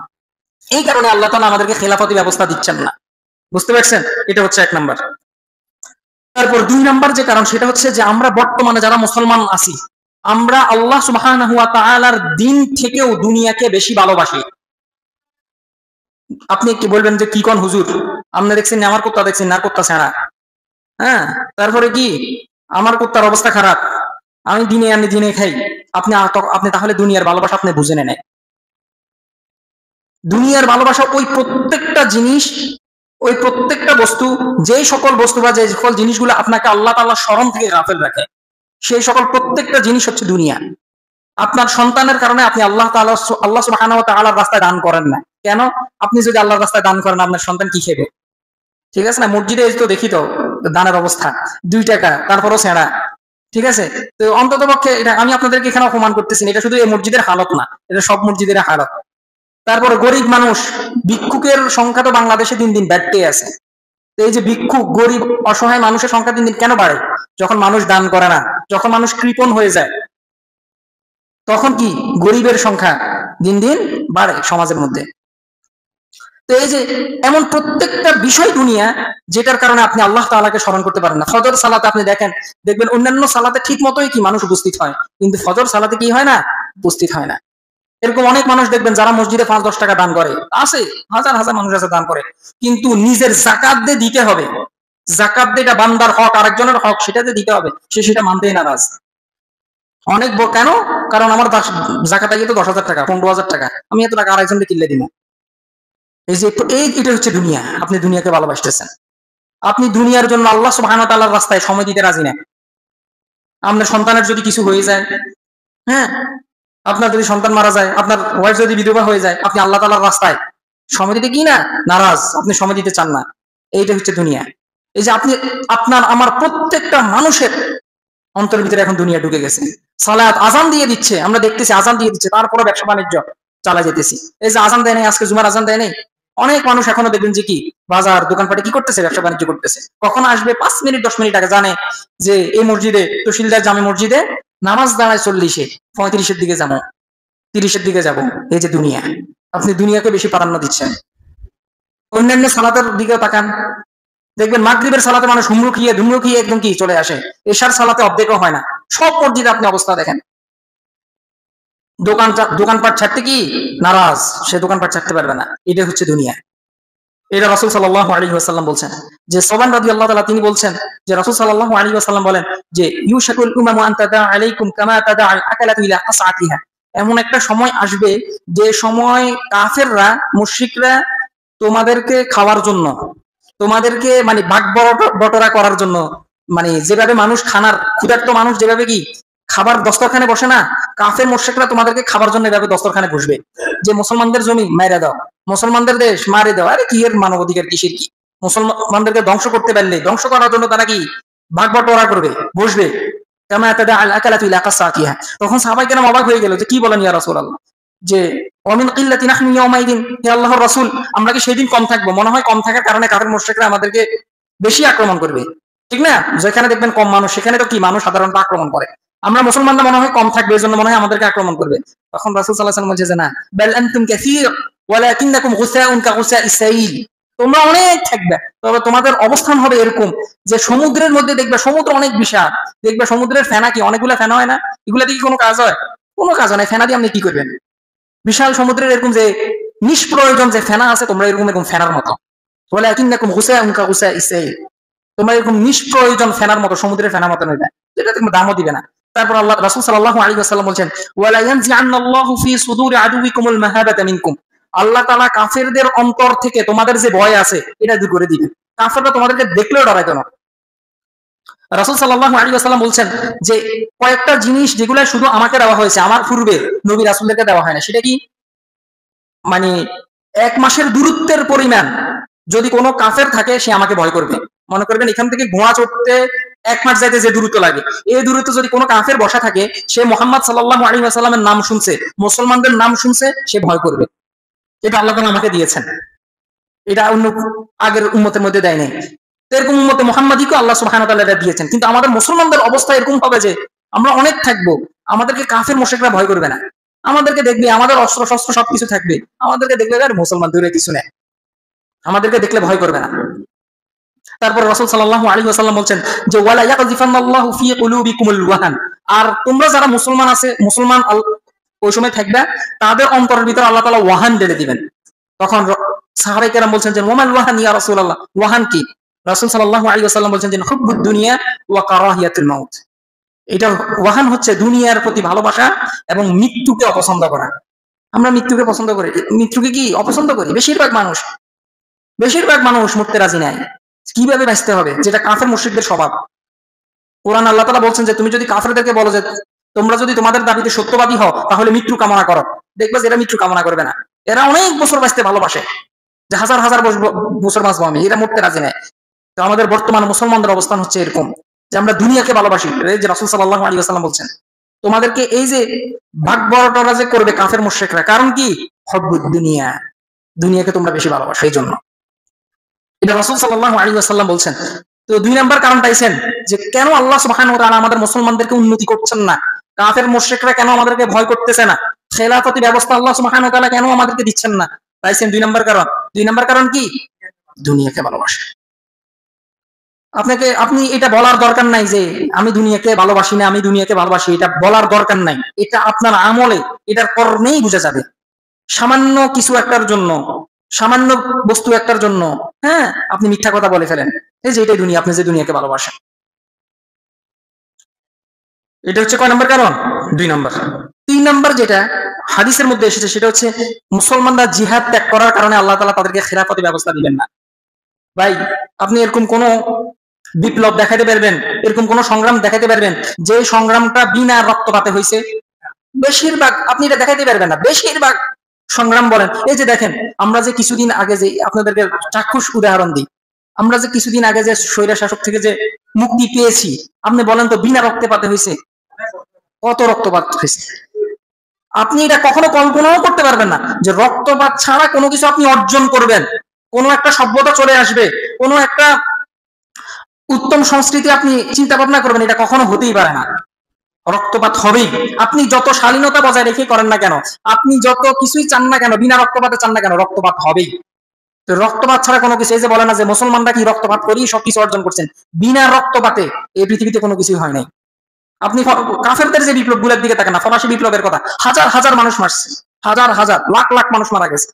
এই কারণে আল্লাহ তাআলা আমাদেরকে খেলাফতি ব্যবস্থা দিচ্ছেন না। বুঝতে পারছেন? এটা হচ্ছে 1 নম্বর। তারপর 2 নম্বর যে কারণ, সেটা হচ্ছে যে আমরা বর্তমানে যারা মুসলমান আছি, আমরা আল্লাহ সুবহানাহু ওয়া তাআলার দ্বীন থেকেও দুনিয়াকে বেশি ভালোবাসি। আপনি কি বলবেন যে কি কোন হুজুর, আপনি দেখছেন আমার কুত্তা, দেখছেন না কুত্তা ছাড়া, হ্যাঁ, তারপরে কি আমার কুত্তার অবস্থা খারাপ, আমি দিনে আনি দিনে খাই। আপনি তাহলে দুনিয়ার ভালোবাসা আপনি বুঝে নেন। দুনিয়ার ভালোবাসা ওই প্রত্যেকটা জিনিস, ওই প্রত্যেকটা বস্তু, যে সকল বস্তু বা যে সকল জিনিসগুলো আপনাকে আল্লাহ তাআলার স্মরণ থেকে গাফেল রাখে, সেই সকল প্রত্যেকটা জিনিস হচ্ছে দুনিয়া। আপনার সন্তানের কারণে আপনি আল্লাহ সুবহানাহু ওয়া তাআলার রাস্তায় দান করেন না কেন? আপনি যদি আল্লাহর রাস্তায় দান করেন, আপনার সন্তান কি খেবে? ঠিক আছে না? মসজিদে তো দেখি তো দানের অবস্থা, 2 টাকা, তারপরও ছেঁড়া। ঠিক আছে, তো অন্তত পক্ষে এটা আমি আপনাদেরকে এখানে অপমান করতেছি না, এটা শুধু এই মসজিদের হালত না, এটা সব মসজিদের হালত। তারপরে গরিব মানুষ, ভিক্ষুকের সংখ্যা তো বাংলাদেশে দিন দিন বাড়তে আছে। তো এই যে ভিক্ষুক, গরিব, অসহায় মানুষের সংখ্যা দিন দিন কেন বাড়ে? যখন মানুষ দান করে না, যখন মানুষ কৃপণ হয়ে যায়, তখন কি গরিবের সংখ্যা দিন দিন বাড়ে সমাজের মধ্যে। তো এই যে এমন প্রত্যেকটা বিষয় দুনিয়া, যেটার কারণে আপনি আল্লাহ তাআলাকে স্মরণ করতে পারেন না। ফজর সালাতে আপনি দেখবেন অন্যান্য সালাতে ঠিক মতোই কি মানুষ উপস্থিত হয়, কিন্তু ফজর সালাতে কি হয় না, উপস্থিত হয় না। এরকম অনেক মানুষ দেখবেন যারা মসজিদে 5-10 টাকা দান করে, আছে হাজার হাজার মানুষ আছে দান করে, কিন্তু নিজের জাকাত দিয়ে দিতে হবে, জাকাত দিয়ে, এটা বান্দার হক, আরেকজনের হক, সেটাতে দিতে হবে, সে সেটা মানতেই নারাজ। অনেক কেন? কারণ আমার জাকাত আগে তো 10,000 টাকা, 15,000 টাকা, আমি এত টাকা আরেকজনকে কিনলে দিব। এই যে এটা হচ্ছে দুনিয়া। আপনি দুনিয়াকে ভালোবাসতেছেন, আপনি দুনিয়ার জন্য আল্লাহ সুবহানাহু ওয়া তাআলার রাস্তায় সময় দিতে রাজি না। আপনার সন্তানের যদি কিছু হয়ে যায়, হ্যাঁ, আপনার যদি সন্তান মারা যায়, আপনার ওয়াইফ যদি বিধবা হয়ে যায়, আপনি আল্লাহ তাআলার রাস্তায় সময় দিতে কি না নারাজ, আপনি সময় দিতে চান না। এইটা হচ্ছে দুনিয়া। এই যে আপনার আমার প্রত্যেকটা মানুষের অন্তরের ভিতরে এখন দুনিয়া ঢুকে গেছে। সালাত আজান দিয়ে দিচ্ছে, আমরা দেখতেছি আজান দিয়ে দিচ্ছে, তারপরে ব্যবসা বাণিজ্য চালা যেতেছি। এই যে আজান দেয় নাই, আজকে জুমার আজান দেয় নাই, অনেক মানুষ এখনো দেখবেন যে কি বাজার দোকানপাটে কি করতেছে, ব্যবসা বাণিজ্য করতেছে। কখন আসবে 5 মিনিট 10 মিনিট আগে জানে যে এই মসজিদে তহসিলদার জামে মসজিদে নামাজ দাঁড়ায় 40-এ, 35-এর দিকে যাবো, 30-এর দিকে যাবো। এই যে দুনিয়া, আপনি দুনিয়াকে বেশি প্রাধান্য দিচ্ছেন। অন্যান্য সালাতের দিকেও তাকান, দেখবেন মাগরিবের সালাতে মানুষ হুমরু খেয়ে ধুমরু খেয়ে একদম কি চলে আসে, এশার সালাতে অর্ধেকও হয় না। সব মসজিদে আপনি অবস্থা দেখেন, দোকানপাট ছাড়তে কি নারাজ, সে দোকানপাট ছাড়তে পারবে না। এটা হচ্ছে দুনিয়া। এটা রাসূল সাল্লাল্লাহু আলাইহি ওয়াসাল্লাম বলছেন যে সোবান রাদিয়াল্লাহু তাআলা তিনি বলছেন যে রাসূল সাল্লাল্লাহু আলাইহি ওয়াসাল্লাম বলেন যে ইউশাকুল উমামু আন তাদা আলাইকুম কামা তাদা আল আকালাতু ইলা আসআতিহা। এমন একটা সময় আসবে যে সময় কাফেররা মুশরিকরা তোমাদেরকে খাওয়ার জন্য, তোমাদেরকে মানে ভাগ বটরা করার জন্য, মানে যেভাবে মানুষ খানার ক্ষুধার্ত মানুষ যেভাবে কি খাবার দস্তরখানে বসে না, কাফের মুশরিকরা তোমাদেরকে খাবার জন্য এভাবে দস্তরখানে বসবে যে মুসলমানদের জমি মেরে দাও, মুসলমানদের দেশ মারে দাও। আরে কি এর মানবাধিকার, কিসের কি? মুসলমানদেরকে ধ্বংস করতে পারলে ধ্বংস করার জন্য তারা কি ভাগ বটরা করবে, বসবে। তখন সাহাবায়ে কেরাম অবাক হয়ে গেল যে কি বলেন ইয়া রাসূলুল্লাহ, যে ওয়ামিন কিল্লাতি নাহনু ইয়াউমাইদিন, হে আল্লাহর রাসূল আমরা কি সেদিন কম থাকবো? মনে হয় কম থাকার কারণে কাফের মুশরিকরা আমাদেরকে বেশি আক্রমণ করবে, ঠিক না? যেখানে দেখবেন কম মানুষ সেখানে তো কি মানুষ সাধারণত আক্রমণ করে। আমরা মুসলমানরা মনে হয় কম থাকবে, এজন্য মনে হয় আমাদেরকে আক্রমণ করবে। তখন রাসূল সাল্লাল্লাহু আলাইহি ওয়াসাল্লাম বলছে যে না, বাল আনতুম কাসীর ওয়ালাকিন্নাকুম গুসাউন কাগুসাইস সাইল, তোমরা অনেক থাকবে, তবে তোমাদের অবস্থান হবে এরকম যে সমুদ্রের মধ্যে দেখবে, সমুদ্র অনেক বিশাল, দেখবে সমুদ্রের ফেনা কি অনেকগুলা ফেনা হয় না, এগুলা দিয়ে কোনো কাজ হয়? কোনো কাজ হয় না। ফেনা দিয়ে আপনি কি করবেন? বিশাল সমুদ্রের এরকম যে নিষ্প্রয়োজন যে ফেনা আছে, তোমরা এরকম ফেনার মতো, ওয়ালাকিন্নাকুম গুসাউন কাগুসাইস সাইল, তোমরা এরকম নিষ্প্রয়োজন ফেনার মতো, সমুদ্রের ফেনার মতো নইবে, যেটা তুমি দামও দিবে না। তারপর আল্লাহ রাসূল সাল্লাল্লাহু আলাইহি ওয়াসাল্লাম বলেন ওয়ালা ইয়ানজিআন্নাল্লাহু ফি সুদুরি আদুবিকুমুল মাহাবাতা মিনকুম, আল্লাহ তাআলা কাফেরদের অন্তর থেকে তোমাদের যে ভয় আছে এটা দূর করে দিবে। কাফেররা তোমাদেরকে দেখলেও ডরাইতো না। রাসূল সাল্লাল্লাহু আলাইহি ওয়াসাল্লাম বলছেন যে কয়েকটা জিনিস যেগুলো শুধু আমাকে দেওয়া হয়েছে, আমার পূর্বে নবী রাসূলদেরকে দেওয়া হয় না। সেটা কি? মানে 1 মাসের দূরত্বের পরিমাণ যদি কোনো কাফের থাকে সে আমাকে ভয় করবে। মনে করবেন এখান থেকে গোয়া চড়তে 1 মাস যাইতে যে দূরত্ব লাগে, এই দূরত্ব যদি কোনো কাফের বসা থাকে, সে মুহাম্মদ সাল্লাল্লাহু আলাইহি ওয়াসাল্লামের নাম শুনছে, মুসলমানদের নাম শুনছে, সে ভয় করবে। এটা আল্লাহ তাআলা আমাকে দিয়েছেন, এটা অন্য আগের উম্মতের মধ্যে দেয় নাই। এরকম উম্মতে মুহাম্মাদীকে আল্লাহ সুবহানাহু ওয়া তাআলা এটা দিয়েছেন। কিন্তু আমাদের মুসলমানদের অবস্থা এরকম হবে যে আমরা অনেক থাকবো, আমাদেরকে কাফের মুশরিকরা ভয় করবে না। আমাদেরকে দেখবে, আমাদের অস্ত্র শস্ত্র সবকিছু থাকবে, আমাদেরকে দেখলে আর মুসলমান দূরে কিছু নেই, আমাদেরকে দেখলে ভয় করবে না। তারপর রাসূল সাল্লাল্লাহু আলাইহি ওয়াসাল্লাম বলেন যে ওয়ালা ইয়াকযিফান্নাল্লাহু ফি কুলুবিকুমুল ওয়াহান, আর তোমরা যারা মুসলমান আছে, মুসলমান ওই সময় থাকবে, তাদের অন্তরের ভিতরে আল্লাহ তাআলা ওয়াহান ঢেলে দিবেন। তখন সাহাবায়ে কেরাম বলছেন যে ওয়ামাল ওয়াহান ইয়া রাসূলুল্লাহ, ওয়াহান কি? রাসূল সাল্লাল্লাহু আলাইহি ওয়াসাল্লাম বলেন যে হুব্বুদ দুনিয়া ওয়া কারাহিয়াতুল মাউত, এটা ওয়াহান হচ্ছে দুনিয়ার প্রতি ভালোবাসা এবং মৃত্যুকে অপছন্দ করা। আমরা মৃত্যুকে পছন্দ করি, মৃত্যুকে কি অপছন্দ করি? বেশিরভাগ মানুষ মরতে রাজি নাই। কিভাবে বাঁচতে হবে, যেটা কাফের মুশরিকদের স্বভাব। কোরআন আল্লাহ তাআলা বলছেন যে তুমি যদি কাফেরদেরকে বলো যে তোমরা যদি তোমাদের দাবিতে সত্যবাদী হও তাহলে মৃত্যু কামনা করো, দেখবে যে এরা মৃত্যু কামনা করবে না। এরা অনেক বছর বাঁচতে ভালোবাসে, যে হাজার হাজার বছর বাঁচবো আমি, এরা মরতে রাজি নাই। তো আমাদের বর্তমান মুসলমানদের অবস্থান হচ্ছে এরকম যে আমরা দুনিয়াকে ভালোবাসি। যে রাসূল সাল্লাল্লাহু আলাইহি ওয়াসাল্লাম বলছেন তোমাদেরকে এই যে ভাগ বড়রা যে করবে কাফের মুশরিকরা, কারণ কি? হুব্বুদ দুনিয়া, দুনিয়াকে তোমরা বেশি ভালোবাসো, এই জন্য। এটা রাসূল সাল্লাল্লাহু আলাইহি ওয়াসাল্লাম বলছেন। তো 2 নাম্বার কারণ পাইছেন যে কেন আল্লাহ সুবহানাহু ওয়া তাআলা আমাদের মুসলমানদেরকে উন্নতি করছেন না, কাফের মুশরিকরা কেন আমাদেরকে ভয় করতেছে না, খেলাফতি ব্যবস্থা আল্লাহ সুবহানাহু ওয়া তাআলা কেন আমাদেরকে দিচ্ছেন না, পাইছেন 2 নাম্বার কারণ। 2 নাম্বার কারণ কি? দুনিয়াকে ভালোবাসা। আপনি এটা বলার দরকার নাই যে আমি দুনিয়াকে ভালোবাসি না, আমি দুনিয়াকে ভালোবাসি, এটা বলার দরকার নাই। এটা আপনার আমলে, এটার কর্মেই বোঝা যাবে। সামান্য কিছু একটার জন্য, সামান্য বস্তু একটার জন্য, হ্যাঁ, আপনি মিথ্যা কথা বলে ফেলেন এই যে এটাই দুনিয়া, আপনি যে দুনিয়াকে ভালোবাসেন। এটা হচ্ছে কয় নাম্বার কারণ? 2 নাম্বার। 3 নাম্বার যেটা হাদিসের মধ্যে এসেছে সেটা হচ্ছে মুসলমানরা জিহাদ ত্যাগ করার কারণে আল্লাহ তাআলা তাদেরকে খেলাফতি ব্যবস্থা দিবেন না। ভাই, আপনি এরকম কোন বিপ্লব দেখাতে পারবেন, এরকম কোন সংগ্রাম দেখাতে পারবেন যে সংগ্রামটা বিনা রক্তপাতে হয়েছে? বেশিরভাগ আপনি এটা দেখাতে পারবেন না। বেশিরভাগ সংগ্রাম বলেন, এই যে দেখেন আমরা যে কিছুদিন আগে যে আপনাদেরকে চাক্ষুষ উদাহরণ দিই, আমরা যে কিছুদিন আগে যে স্বৈরা শাসক থেকে যে মুক্তি পেয়েছি, আপনি বলেন তো বিনা রক্তপাতে হয়েছে? কত রক্তপাত হয়েছে? আপনি এটা কখনো কল্পনাও করতে পারবেন না যে রক্তপাত ছাড়া কোনো কিছু আপনি অর্জন করবেন, কোনো একটা সভ্যতা চলে আসবে, কোনো একটা উত্তম সংস্কৃতি আপনি চিন্তা ভাবনা করবেন, এটা কখনো হতেই পারে না। রক্তপাত হবেই। আপনি যত শালীনতা বজায় রেখে করেন না কেন, আপনি যত কিছুই চান না কেন, বিনা রক্তপাতে চান না কেন, রক্তপাত হবেই। তো রক্তপাত ছাড়া কোনো কিছু, এই যে বলে না যে মুসলমানরা কি রক্তপাত করি সবকিছু অর্জন করছেন, বিনা রক্তপাতে এই পৃথিবীতে কোনো কিছুই হয় নাই। আপনি কাফেরদের যে বিপ্লব গুলোর দিকে তাকান না, ফরাসি বিপ্লবের কথা, হাজার হাজার মানুষ মারছে, হাজার হাজার লাখ লাখ মানুষ মারা গেছে।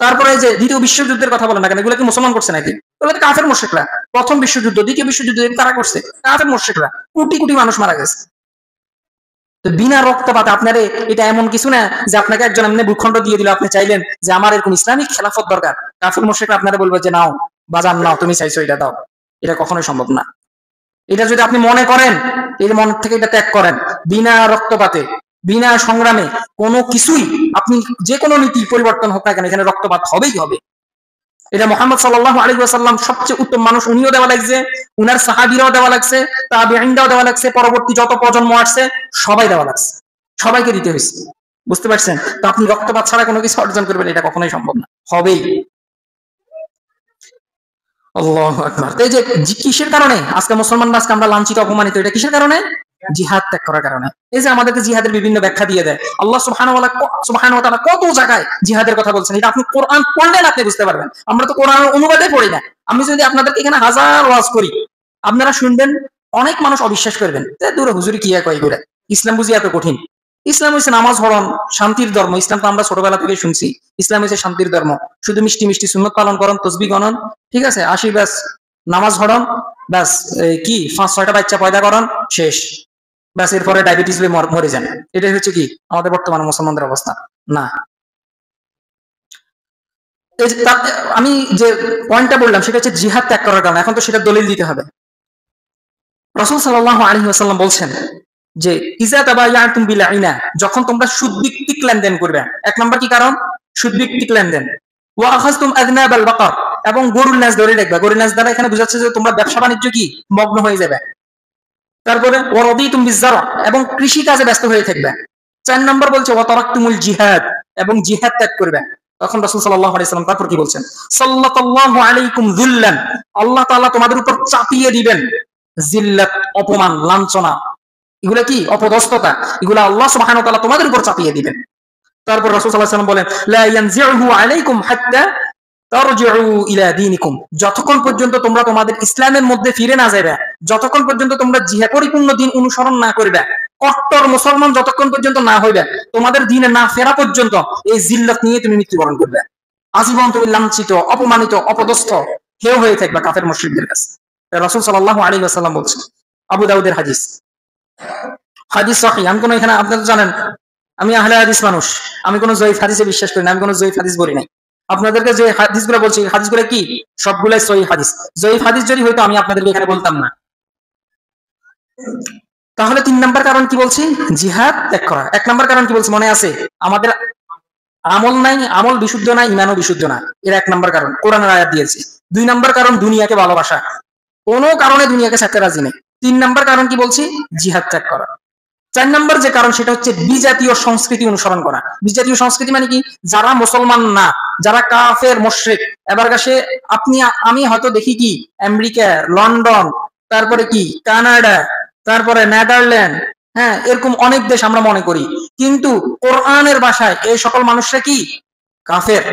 তারপরে যে দ্বিতীয় বিশ্বযুদ্ধের কথা বলেন না কেন, এগুলো কি মুসলমান করছে নাকি? এগুলো কাফের মুশরিকরা। প্রথম বিশ্বযুদ্ধ, দ্বিতীয় বিশ্বযুদ্ধ তারা করছে, কাফের মুশরিকরা, কোটি কোটি মানুষ মারা গেছে। তো বিনা রক্তপাতে আপনার এটা এমন কিছু না যে আপনাকে একজন এমনি ভূখণ্ড দিয়ে দিল, আপনি চাইলেন যে আমার এরকম ইসলামিক খেলাফত দরকার, কাফের মুশরিকরা আপনারা বলবে যে নাও বাজান নাও, তুমি চাইছো এটা দাও। এটা কখনোই সম্ভব না। এটা যদি আপনি মনে করেন, এর মন থেকে এটা ত্যাগ করেন, বিনা রক্তপাতে বিনা সংগ্রামে কোনো কিছুই, আপনি যে কোনো নীতি পরিবর্তন হোক না কেন, এখানে রক্তপাত হবেই হবে। এটা মুহাম্মদ সাল্লাল্লাহু আলাইহি ওয়াসাল্লাম সবচেয়ে উত্তম মানুষ, উনিও দেওয়া লাগছে, উনার সাহাবীরাও দেওয়া লাগছে, তাবেঈনরাও দেওয়া লাগছে, পরবর্তী যত প্রজন্ম আসছে সবাই দেওয়া লাগছে, সবাইকে দিতে হয়েছে। বুঝতে পারছেন? তো আপনি রক্তপাত ছাড়া কোনো কিছু অর্জন করবেন, এটা কখনোই সম্ভব না, হবেই। আল্লাহু আকবার। এই যে কিসের কারণে আজকে মুসলমানরা আজকে আমরা লাঞ্ছিত অপমানিত, এটা কিসের কারণে? জিহাদ ত্যাগ করার কারণে। এই যে আমাদেরকে জিহাদের বিভিন্ন ব্যাখ্যা দিয়ে দেয় আল্লাহ সুবহানাহু ওয়া তাআলা, কত জায়গায় জিহাদের কথা বলছেন, এটা আপনি কোরআন পড়লেন আপনি বুঝতে পারবেন। আমরা তো কোরআনের অনুবাদে পড়ি না। আমি যদি আপনাদেরকে এখানে হাজার ওয়াজ করি, আপনারা শুনবেন, অনেক মানুষ অবিশ্বাস করবেন, দূরে হুজুরি কি কয় করে, ইসলাম বুঝি এত কঠিন? ইসলাম হচ্ছে নামাজ পড়ন, শান্তির ধর্ম। ইসলাম তো আমরা ছোটবেলা থেকে শুনছি, ইসলাম হচ্ছে শান্তির ধর্ম। শুধু মিষ্টি মিষ্টি সুন্নত পালন করন, তসবিহ গণন, ঠিক আছে, আসি ব্যাস, নামাজ পড়ন, ব্যাস, কি 5-6টা বাচ্চা পয়দা করন, শেষ, ব্যাস, এরপরে ডায়াবেটিস হয়ে মরে যান। এটাই হচ্ছে কি আমাদের বর্তমানে মুসলমানদের অবস্থা। না, আমি যে পয়েন্টটা বললাম সেটা হচ্ছে জিহাদ ত্যাগ করার কারণে। এখন তো সেটা দলিল দিতে হবে। রাসূল সাল্লাল্লাহু আলাইহি ওয়াসাল্লাম বলছেন যে ইজা তাবায়াতুম বিল আইনা, যখন তোমরা সুদ ভিত্তিক লেনদেন করবে। এক নাম্বার কি কারণ? সুদ ভিত্তিক লেনদেন। ওয়া আখাযতুম আযনাবাল বাকার, এবং গরুর ন্যাজ ধরে রাখবে। গরুর ন্যাজ দ্বারা এখানে বোঝাচ্ছে যে তোমরা ব্যবসা বাণিজ্য কি মগ্ন হয়ে যাবে। তারপরে ওয়া রাদিতুম বিয-যারা, এবং কৃষি কাজে ব্যস্ত হয়ে থাকবে। 4 নাম্বার বলছে ওয়া তারাকতুমুল জিহাদ, এবং জিহাদ ত্যাগ করবে। তখন রাসূল সাল্লাল্লাহু আলাইহি ওয়াসাল্লাম তারপর কি বলছেন? সাল্লাল্লাহু আলাইকুম যুল্লান, আল্লাহ তাআলা তোমাদের উপর চাপিয়ে দিবেন জিল্লাত, অপমান, লাঞ্ছনা, এগুলা কি অপদস্থতা, এগুলা আল্লাহ সুবহানাহু ওয়া তাআলা তোমাদের উপর চাপিয়ে দিবেন। তারপর রাসূল সাল্লাল্লাহু আলাইহি ওয়াসাল্লাম বলেন লা ইয়ানজিউহু আলাইকুম হাত্তা তারজিউ ইলা দীনিকুম, যতক্ষণ পর্যন্ত তোমরা তোমাদের ইসলামের মধ্যে ফিরে না যাবে, যতক্ষণ পর্যন্ত তোমরা জিহাদ পরিপূর্ণ দিন অনুসরণ না করবে, কট্টর মুসলমান যতক্ষণ পর্যন্ত না হইবে, তোমাদের দ্বীনে না ফেরা পর্যন্ত এই জিল্লাত নিয়ে তুমি মৃত্যুবরণ করবে। আজীবন তুমি লাঞ্ছিত, অপমানিত, অপদস্থ হেয় হয়ে থাকবে কাফের মুশরিকদের কাছে। রাসূল সাল্লাল্লাহু আলাইহি ওয়াসাল্লাম বলছেন, আবু দাউদের হাদিস, হাদিস সহিহ। আমি কোন, এখানে আপনারা জানেন আমি আহলে হাদিস মানুষ, আমি কোন জয়ীফ হাদিসে বিশ্বাস করি না, আমি কোন জয়ীফ হাদিস বলি নাই। আপনাদেরকে যে হাদিসগুলো বলছি, হাদিসগুলো কি সবগুলাই সহিহ হাদিস। জয়ীফ হাদিস যদি হইতো আমি আপনাদেরকে এখানে বলতাম না। তাহলে 3 নাম্বার কারণ কি বলছি? জিহাদ ত্যাগ করা। 1 নাম্বার কারণ কি বলছি মনে আছে? আমাদের আমল নাই, আমল বিশুদ্ধ না, ঈমানও বিশুদ্ধ না, এর 1 নাম্বার কারণ কোরআনের আয়াত দিয়েছি। 2 নাম্বার কারণ দুনিয়াকে ভালোবাসা, কোনো কারণে দুনিয়াকে ছাড়তে রাজি নেই। 3 নাম্বার কারণ কি বলছি? জিহাদ ত্যাগ করা। 4 নাম্বার যে কারণ সেটা হচ্ছে বিজাতীয় সংস্কৃতি অনুসরণ করা। বিজাতীয় সংস্কৃতি মানে কি? যারা মুসলমান না, যারা কাফের মুশরিক। এবার কাছে আপনি আমি হয়তো দেখি কি আমেরিকা, লন্ডন, তারপরে কি কানাডা, তারপরে নেদারল্যান্ড, হ্যাঁ, এরকম অনেক দেশ আমরা মনে করি, কিন্তু কোরআনের ভাষায় এই সকল মানুষরা কি কাফের।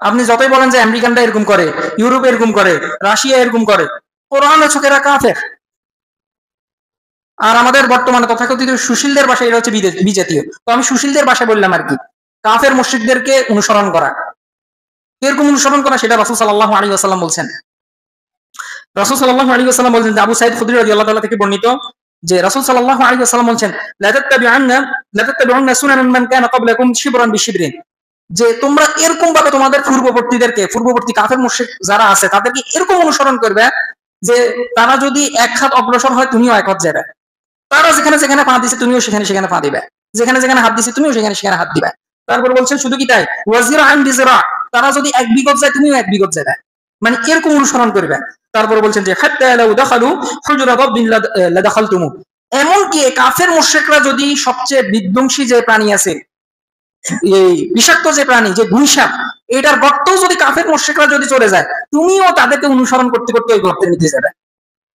আপনি যতই বলেন যে আমেরিকানরা এরকম করে, ইউরোপ এরকম করে, রাশিয়া এরকম করে, কোরআনের চোখে এরা কাফের। আর আমাদের বর্তমানে তথাকথিত সুশীলদের ভাষায় এটা হচ্ছে বিজাতীয়। তো আমি সুশীলদের ভাষায় বললাম আর কি, কাফের মুশরিকদেরকে অনুসরণ করা। এরকম অনুসরণ করা সেটা রাসূল সাল্লাল্লাহু আলাইহি ওয়াসাল্লাম বলছেন। রাসূল সাল্লাল্লাহু আলাইহি ওয়াসাল্লাম বলেন, আবু সাঈদ খুদরি রাদিয়াল্লাহু তাআলা থেকে বর্ণিত যে রাসূল সাল্লাল্লাহু আলাইহি ওয়াসাল্লাম বলেন, লা তাত্তাবিউন্না সুনানান মান কানা ক্বাবলাকুম শিবরান বিশিবরিন, যে তোমরা এরকম ভাবে তোমাদের পূর্ববর্তী কাফের মুশরিক যারা আছে তাদেরকে এরকম অনুসরণ করবে যে তারা যদি 1 হাত অগ্রসর হয় তুমিও 1 হাত যাবে, তারা যেখানে যেখানে পা দিছে তুমিও সেখানে সেখানে পা দিবে, যেখানে যেখানে হাত দিছে তুমিও সেখানে সেখানে হাত দিবে। তারপর বলছেন শুধু কি তাই, ওয়াজিরাআন বিজরা, তারা যদি 1 বিগত যায় তুমিও 1 বিগত যাবে, মানে এরকম অনুসরণ করবে। তারপর বলছেন যে হাত্তা লাউ দাখালু হুজরা রাব্বিন লাদাখালতুমু, এমন কি কাফের মুশরিকরা যদি সবচেয়ে বিধ্বংসী যে প্রাণী আছে এই বিষাক্ত যে প্রাণী, যে গুইসাপ, এটার গর্তেও যদি কাফের মুশরিকরা যদি চলে যায়, তুমিও তাদেরকে অনুসরণ করতে করতে ওই গর্তের নিতে যাবে।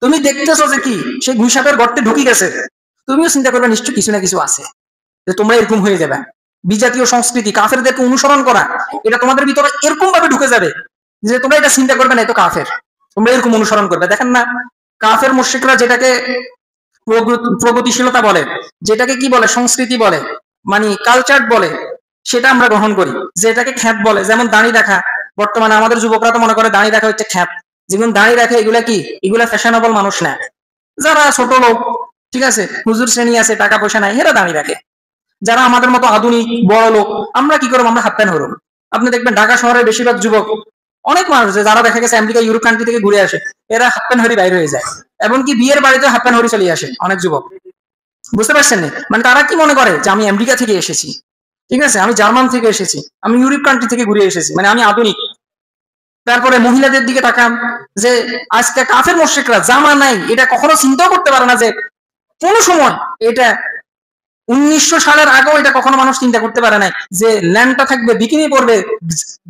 তুমি দেখতেছো যে কি সেই গুইসাপের গর্তে ঢুকে গেছে, তুমিও চিন্তা করবে নিশ্চয় কিছু না কিছু আছে, যে তোমরা এরকম হয়ে যাবে। বিজাতীয় সংস্কৃতি, কাফেরদেরকে অনুসরণ করা, এটা তোমাদের ভিতরে এরকম ভাবে ঢুকে যাবে যে তোমরা এটা চিন্তা করবে না এত কাফের, তোমরা এরকম অনুসরণ করবে। দেখেন না, কাফের মুশরিকরা যেটাকে প্রগতিশীলতা বলে, যেটাকে কি বলে সংস্কৃতি বলে, মানে কালচার বলে, সেটা আমরা গ্রহণ করি। যেটাকে খ্যাত বলে, যেমন দাড়ি রাখা, বর্তমানে আমাদের যুবকরা তো মনে করে দাড়ি রাখা হচ্ছে খ্যাত। যেমন দাড়ি রাখে, এগুলা কি, এগুলা ফ্যাশনেবল মানুষ না, যারা ছোট লোক, ঠিক আছে, হুজুর শ্রেণী আছে, টাকা পয়সা নাই, এরা দাড়ি রাখে। যারা আমাদের মতো আধুনিক বড় লোক, আমরা কি করবো, আমরা হাফ প্যান্ট হরুম। আপনি দেখবেন ঢাকা শহরের বেশিরভাগ যুবক, অনেক মানুষ যারা দেখা গেছে আমেরিকা ইউরোপ কান্ট্রি থেকে ঘুরে আসে, এরা হাফ প্যান্ট হরি বাইরে হয়ে যায়। এমনকি বিয়ের বাড়িতে হাফ প্যান্ট হরি চলে আসে অনেক যুবক। বুঝতে পারছেন না, মানে তারা কি মনে করে যে আমি আমেরিকা থেকে এসেছি, ঠিক আছে, আমি জার্মান থেকে এসেছি, আমি ইউরোপ কান্ট্রি থেকে ঘুরে এসেছি, মানে আমি আধুনিক। তারপরে মহিলাদের দিকে তাকান, যে আজকে কাফের মুশরিকরা জামা নাই এটা কখনো চিন্তাও করতে পারে না, যে কোনো সময় এটা 1900 সালের আগেও এটা কখনো মানুষ চিন্তা করতে পারে নাই যে ল্যান্ডটা থাকবে, বিকিনি পরবে,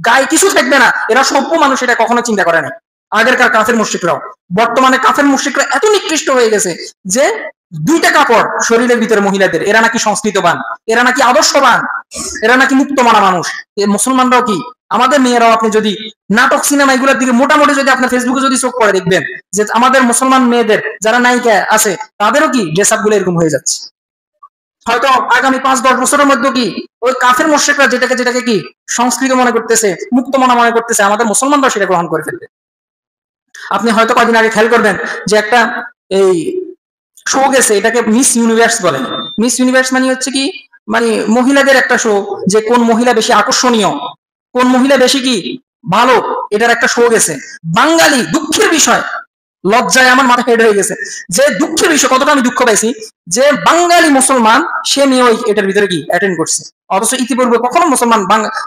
গায়ে কিছু থাকবে না। এরা সভ্য মানুষ এটা কখনো চিন্তা করে নাই, আগেরকার কাফের মুশরিকরাও। বর্তমানে কাফের মুশরিকরা এত নিকৃষ্ট হয়ে গেছে যে দুইটা কাপড় শরীরের ভিতরে মহিলাদের, এরা নাকি সংস্কৃতবান, এরা নাকি আদর্শবান, এরা নাকি মুক্ত মানা মানুষ। মুসলমানরাও কি, আমাদের মেয়েরাও, আপনি যদি নাটক সিনেমা এগুলোর দিকে মোটামুটি যদি আপনার ফেসবুকে যদি চোখ পড়ে, দেখবেন যে আমাদের মুসলমান মেয়েদের যারা নায়িকা আছে, তাদেরও কি ড্রেস আপ গুলো এরকম হয়ে যাচ্ছে। হয়তো আগামী 5-10 বছরের মধ্যে কি ওই কাফের মুশরিকরা যেটাকে কি সংস্কৃত মনে করতেছে, মুক্ত মনা মনে করতেছে, আমাদের মুসলমানরাও সেটা গ্রহণ করে ফেলবে। আপনি হয়তো কয়েকদিন আগে খেয়াল করবেন যে একটা এই শো গেছে, এটাকে মিস ইউনিভার্স বলে। মিস ইউনিভার্স মানে হচ্ছে কি, মানে মহিলাদের একটা শো, যে কোন মহিলা বেশি আকর্ষণীয়, কোন মহিলা বেশি কি ভালো, এটার একটা শো গেছে। বাঙালি, দুঃখের বিষয়, লজ্জায় আমার মাথা হেড হয়ে গেছে, যে দুঃখের বিষয়, কতটা আমি দুঃখ পাইছি যে বাঙালি মুসলমান সে নিয়ে ওই এটার ভিতরে কি অ্যাটেন্ড করছে, অথচ ইতিপূর্বে কখনো মুসলমান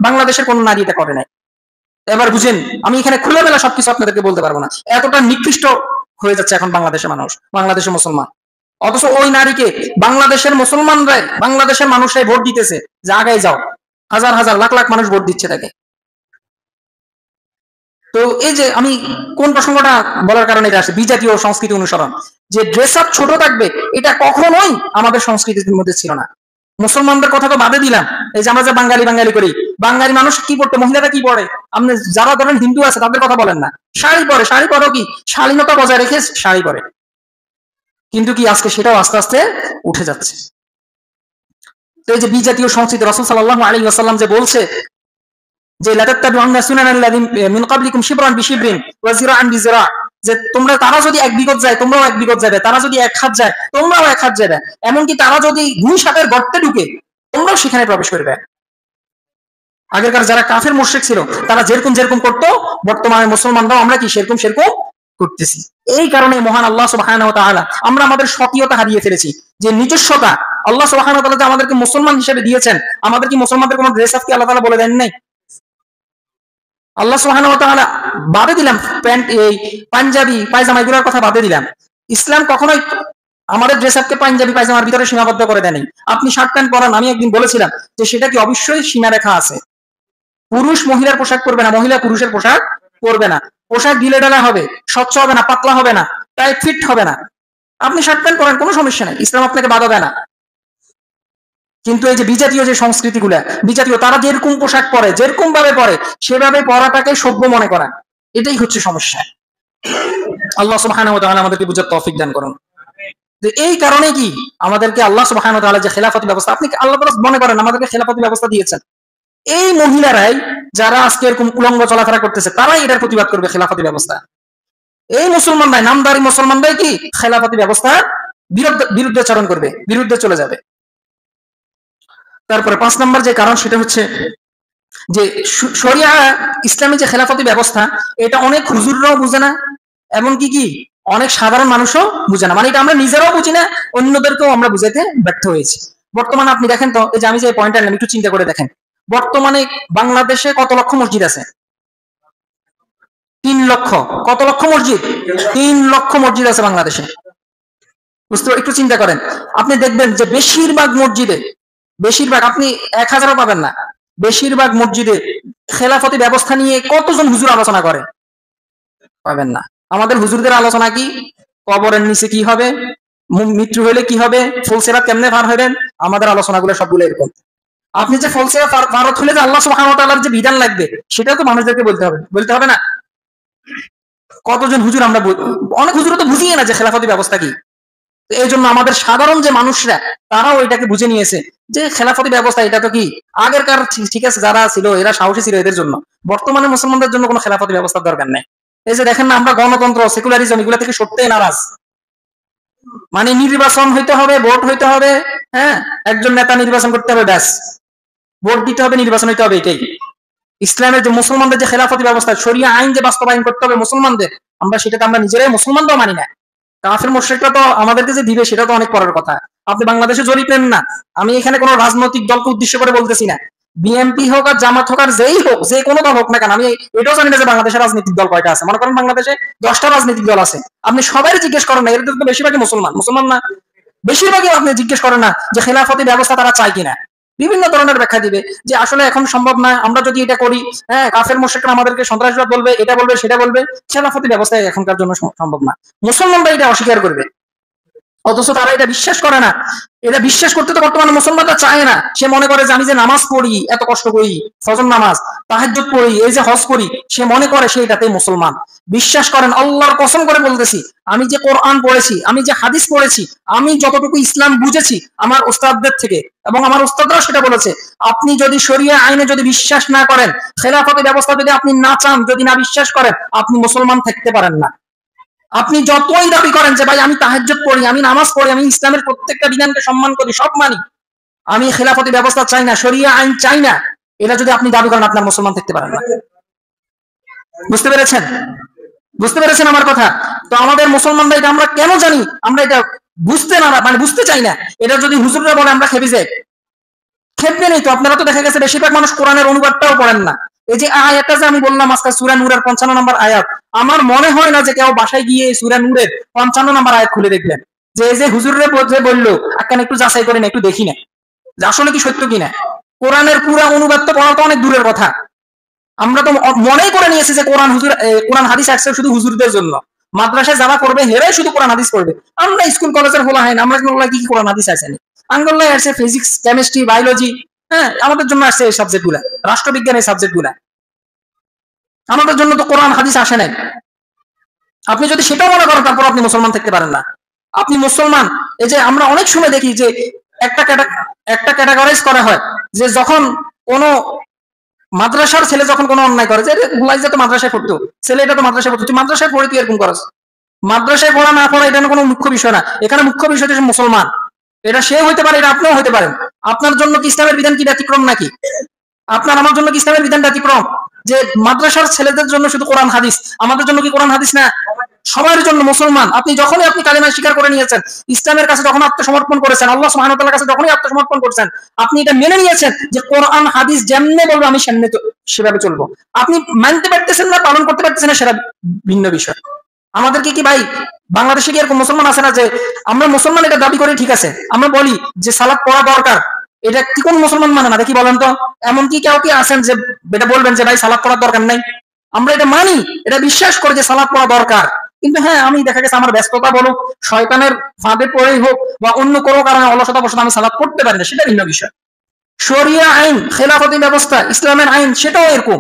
বাংলাদেশের কোন নারী এটা করে নাই। এবার বুঝেন, আমি এখানে খোলামেলা সবকিছু আপনাদেরকে বলতে পারবো না, এতটা নিকৃষ্ট হয়ে যাচ্ছে এখন বাংলাদেশের মানুষ, বাংলাদেশের মুসলমান। অথচ ওই নারীকে বাংলাদেশের মুসলমানরাই, বাংলাদেশের মানুষরাই ভোট দিতেছে যে আগায় যাও, হাজার হাজার লাখ লাখ মানুষ ভোট দিচ্ছে তাকে। তো এই যে আমি কোন প্রসঙ্গটা বলার কারণে এটা আসে, বিজাতীয় সংস্কৃতি অনুসরণ, যে ড্রেস আপ ছোট থাকবে, এটা কখনোই আমাদের সংস্কৃতির মধ্যে ছিল না। মুসলমানদের কথা তো বাদে দিলাম, এই যে আমরা যে বাঙালি বাঙালি করি, বাঙালি মানুষ কি পড়তে, মহিলারা কি পড়ে, আপনি যারা ধরেন হিন্দু আছে তাদের কথা বলেন না, শাড়ি পরে, শাড়ি পরেও কি শালীনতা বজায় রেখে শাড়ি পরে, কিন্তু কি আজকে সেটাও আস্তে আস্তে উঠে যাচ্ছে। তো এই যে বিজাতীয় সংস্কৃতি, রাসূল সাল্লাল্লাহু আলাইহি ওয়াসাল্লাম যে বলছে যে লাতাত্তাবিউন্না সুনানাল্লাযিনা মিন ক্বাবলিকুম শিবরান বিশিবরিন ওয়া যিরাআন বিযিরা', যে তোমরা, তারা যদি এক বিগত যায় তোমরাও এক বিগত যাবে, তারা যদি এক হাত যায় তোমরাও এক হাত যাবে, এমনকি তারা যদি দুই সাপের গর্তে ঢুকে তোমরাও সেখানে প্রবেশ করবে। আগেরকার যারা কাফের মুশরিক ছিল তারা যেরকম যেরকম করতো, বর্তমানে মুসলমানরাও আমরা কি সেরকম সেরকম করতেছি। এই কারণে মহান আল্লাহ সুবহানাহু ওয়া তাআলা, আমরা আমাদের স্বকীয়তা হারিয়ে ফেলেছি, যে নিজস্বতা আল্লাহ সুবহানাহু ওয়া তাআলা আমাদেরকে মুসলমান হিসেবে দিয়েছেন। আমাদের কি মুসলমানদের কোনো ড্রেস আপ কি আল্লাহ তাআলা বলে দেন নাই? আল্লাহ সুবহানাহু ওয়া তাআলা বাদে দিলাম প্যান্ট, এই পাঞ্জাবি পায়জামা এগুলোর কথা বাদে দিলাম, ইসলাম কখনোই আমাদের ড্রেস আপকে পাঞ্জাবি পায়জামার ভিতরে সীমাবদ্ধ করে দেয়নি। আপনি শার্ট প্যান্ট পরান, আমি একদিন বলেছিলাম যে সেটা কি অবশ্যই সীমারেখা আছে, পুরুষ মহিলার পোশাক পরবে না, মহিলা পুরুষের পোশাক পরবে না, পোশাক ঢিলে ঢালা হবে, স্বচ্ছ হবে না, পাতলা হবে না, টাইট ফিট হবে না। আপনি শার্ট প্যান্ট পরেন, কোনো সমস্যা নেই, ইসলাম আপনাকে বাধা দেয় না। কিন্তু এই যে বিজাতীয় যে সংস্কৃতিগুলা, বিজাতীয়, তারা যেরকম পোশাক পরে, যেরকম ভাবে পরে, সেভাবে পরাটাকে সভ্য মনে করা, এটাই হচ্ছে সমস্যা। আল্লাহ সুবহানাহু ওয়া তাআলা আমাদেরকে বুঝার তৌফিক দান করুন। যে এই কারণে কি আমাদেরকে আল্লাহ সুবহানাহু ওয়া তাআলা যে খেলাফতি ব্যবস্থা, আপনি আল্লাহ মনে করেন আমাদেরকে খেলাফতি ব্যবস্থা দিয়েছেন, এই মহিলারাই যারা আজকে এরকম উলঙ্গ চলাফেরা করতেছে তারাই এটার প্রতিবাদ করবে, খেলাফতি ব্যবস্থা। এই মুসলমানরাই, নামদারি মুসলমানরাই কি খেলাফতি ব্যবস্থা বিরুদ্ধাচরণ করবে, বিরুদ্ধে চলে যাবে। তারপরে 5 নম্বর যে কারণ, সেটা হচ্ছে যে শরিয়া ইসলামী যে খেলাফতি ব্যবস্থা, এটা অনেক হুজুররাও বুঝে না, এমনকি কি অনেক সাধারণ মানুষও বুঝে না, মানে এটা আমরা নিজেরাও বুঝি না, অন্যদেরকেও আমরা বুঝাইতে ব্যর্থ হয়েছি। বর্তমানে আপনি দেখেন তো, এই যে আমি যে পয়েন্টটা নিলাম, একটু চিন্তা করে দেখেন, বর্তমানে বাংলাদেশে কত লক্ষ মসজিদ আছে? 3 লক্ষ। কত লক্ষ মসজিদ? 3 লক্ষ মসজিদ আছে বাংলাদেশে। বুঝতে, একটু চিন্তা করেন, আপনি দেখবেন যে বেশিরভাগ মসজিদে বেশিরভাগ আপনি 1000ও পাবেন না। বেশিরভাগ মসজিদে খেলাফতি ব্যবস্থা নিয়ে কতজন হুজুর আলোচনা করে? পাবেন না। আমাদের হুজুরদের আলোচনা কি? কবরের নিচে কি হবে, মৃত্যু হলে কি হবে, ফুলসিরাত কেমনে পার হবেন, আমাদের আলোচনাগুলো সবগুলো এরকম। আপনি যে ফুলসিরাত পার হলে যে আল্লাহ সুবহানাহু ওয়া তাআলার যে বিধান লাগবে সেটা তো মানুষদেরকে বলতে হবে না? কতজন হুজুর আমরা, অনেক হুজুর তো বুঝিয়ে না যে খেলাফতি ব্যবস্থা কি। এই জন্য আমাদের সাধারণ যে মানুষরা তারাও এটাকে বুঝে নিয়েছে যে খেলাফতি ব্যবস্থা এটা তো কি আগেরকার, ঠিক আছে যারা ছিল এরা সাহসী ছিল এদের জন্য, বর্তমানে মুসলমানদের জন্য কোনো খেলাফতি ব্যবস্থার দরকার নেই। এই যে দেখেন না, আমরা গণতন্ত্র সেকুলারিজম এগুলো থেকে সত্যি নারাজ। মানে নির্বাচন হইতে হবে, ভোট হইতে হবে, হ্যাঁ একজন নেতা নির্বাচন করতে হবে, ব্যাস ভোট দিতে হবে, নির্বাচন হইতে হবে, এটাই ইসলামের যে মুসলমানদের যে খেলাফতি ব্যবস্থা, শরিয়া আইন যে বাস্তবায়ন করতে হবে মুসলমানদের, আমরা সেটাতে আমরা নিজেরাই মুসলমানরাও মানি না। কাফের মুশরিকরা তো আমাদেরকে যে দিবে সেটা তো অনেক পরের কথা। আপনি বাংলাদেশে জরিপ নেন না, আমি এখানে কোনো রাজনৈতিক দলকে উদ্দেশ্য করে বলতেছি না, বিএনপি হোক আর জামাত হোক আর যেই হোক, যে কোনো দল হোক না কেন, আমি এটাও জানি না যে বাংলাদেশের রাজনৈতিক দল কয়টা আছে। মনে করেন বাংলাদেশে 10টা রাজনৈতিক দল আছে, আপনি সবাই জিজ্ঞেস করেন না, এর তো বেশিরভাগই মুসলমান না, বেশিরভাগই আপনি জিজ্ঞেস করেন না যে খেলাফতি ব্যবস্থা তারা চায় কিনা, বিভিন্ন ধরনের ব্যাখ্যা দিবে যে আসলে এখন সম্ভব না, আমরা যদি এটা করি, হ্যাঁ কাফের মুশরিকরা আমাদেরকে সন্ত্রাসবাদ বলবে, এটা বলবে সেটা বলবে, খেলাফতি ব্যবস্থা এখনকার জন্য সম্ভব না। মুসলমানরা এটা অস্বীকার করবে, অথচ তারা এটা বিশ্বাস করে না। এটা বিশ্বাস করতে তো বর্তমানে মুসলমানরা চায় না। সে মনে করে যে আমি যে নামাজ পড়ি, এত কষ্ট করি, ফজর নামাজ, তাহাজ্জুদ পড়ি, এই যে হজ করি, সে মনে করে সে এটাতেই মুসলমান। বিশ্বাস করেন, আল্লাহর কসম করে বলতেছি, আমি যে কোরআন পড়েছি, আমি যে হাদিস পড়েছি, আমি যতটুকু ইসলাম বুঝেছি আমার উস্তাদদের থেকে, এবং আমার উস্তাদরাও সেটা বলেছে, আপনি যদি শরিয়া আইনে যদি বিশ্বাস না করেন, খেলাফতি ব্যবস্থা যদি আপনি না চান, যদি না বিশ্বাস করেন, আপনি মুসলমান থাকতে পারেন না। আপনি যতই দাবি করেন যে ভাই আমি তাহাজ্জুদ পড়ি, আমি নামাজ পড়ি, আমি ইসলামের প্রত্যেকটা বিধানকে সম্মান করি, সব মানি, আমি খেলাফতি ব্যবস্থা চাই না, শরিয়া আইন চাই না, এটা যদি আপনি দাবি করেন, আপনার মুসলমান থাকতে পারেন না। বুঝতে পেরেছেন? বুঝতে পেরেছেন আমার কথা? তো আমাদের মুসলমানরা এটা আমরা কেন জানি, আমরা এটা বুঝতে না, মানে বুঝতে চাই না। এটা যদি হুজুররা বলে আমরা খেপে যাই, খেপবে নেই তো। আপনারা তো দেখা গেছে বেশিরভাগ মানুষ কোরআনের অনুবাদটাও পড়েন না। এই যে আয়াতটা যে আমি বললাম আজকে সূরা নূরের 55 নম্বর আয়াত, আমার মনে হয় না যে কেউ বাসায় গিয়ে সূরা নূরের 55 নম্বর আয়াত খুলে দেখবেন, যে এই যে হুজুররে বললো আক্কান একটু যাচাই করেন, একটু দেখি না যে আসলে কি সত্য কিনা। কোরআনের পুরো অনুবাদ তো পড়া তো অনেক দূরের কথা। আমরা তো মনেই করে নিয়েছি যে কোরআন হাদিস আসছে শুধু হুজুরদের জন্য, মাদ্রাসায় যারা করবে হেরাই শুধু কোরআন হাদিস পড়বে। আমরা স্কুল কলেজের খোলা হয় না, আমরা কি কোরআন হাদিস আসেনি, আঙ্গল্লায় আসছে ফিজিক্স, কেমিস্ট্রি, বায়োলজি, হ্যাঁ আমাদের জন্য আসছে এই সাবজেক্ট গুলা, রাষ্ট্রবিজ্ঞান এই সাবজেক্ট গুলা, আমাদের জন্য তো কোরআন হাদিস আসে নাই। আপনি যদি সেটাও মনে করেন, তারপর আপনি মুসলমান থাকতে পারেন না। আপনি মুসলমান, এই যে আমরা অনেক সময় দেখি যে একটা ক্যাটাগরাইজ করা হয়, যে যখন কোন মাদ্রাসার ছেলে যখন কোনো অন্যায় করে, যে গুলাই তো মাদ্রাসায় পড়তো, ছেলে এটা তো মাদ্রাসায় পড়তো, তুই মাদ্রাসায় পড়ে তুই এরকম করস। মাদ্রাসায় পড়া না পড়া এটা কোনো মুখ্য বিষয় না, এখানে মুখ্য বিষয় হচ্ছে মুসলমান। এটা সে হইতে পারে, এটা আপনিও হইতে পারেন। আপনার জন্য কি ইসলামের বিধান কি ব্যতিক্রম নাকি? আপনার আমার জন্য কি ইসলামের বিধান ব্যতিক্রম? যে মাদ্রাসার ছেলেদের জন্য শুধু কোরআন হাদিস, আমাদের জন্য কি কোরআন হাদিস না? সবার জন্য মুসলমান। আপনি যখনই আপনি কালিমা স্বীকার করে নিয়েছেন, ইসলামের কাছে যখন আত্মসমর্পণ করেছেন, আল্লাহ সুবহানাহু ওয়া তাআলার কাছে যখনই আত্মসমর্পণ করেছেন, আপনি এটা মেনে নিয়েছেন যে কোরআন হাদিস যেমনে বলবো আমি সেভাবে চলবো। আপনি মানতে পারতেছেন না, পালন করতে পারতেছেন না, সেটা ভিন্ন বিষয়। আমাদের কি ভাই বাংলাদেশে কি এরকম মুসলমান আছে না যে আমরা মুসলমান এটা দাবি করি, ঠিক আছে, আমরা বলি যে সালাত পড়া দরকার, এটা কি কোন মুসলমান মানে না? দেখি বলেন তো, এমন কি কেউ কি আছেন যে এটা বলবেন যে ভাই সালাত পড়ার দরকার নাই? আমরা এটা মানি, এটা বিশ্বাস করি যে সালাত পড়া দরকার, কিন্তু হ্যাঁ আমি দেখা গেছে আমার ব্যস্ততা বলো, শয়তানের ফাঁদে পড়েই হোক বা অন্য কোনো কারণে অলসতা বসত আমি সালাত পড়তে পারি না, সেটা ভিন্ন বিষয়। শরিয়া আইন, খেলাফতি ব্যবস্থা, ইসলামের আইন সেটাও এরকম,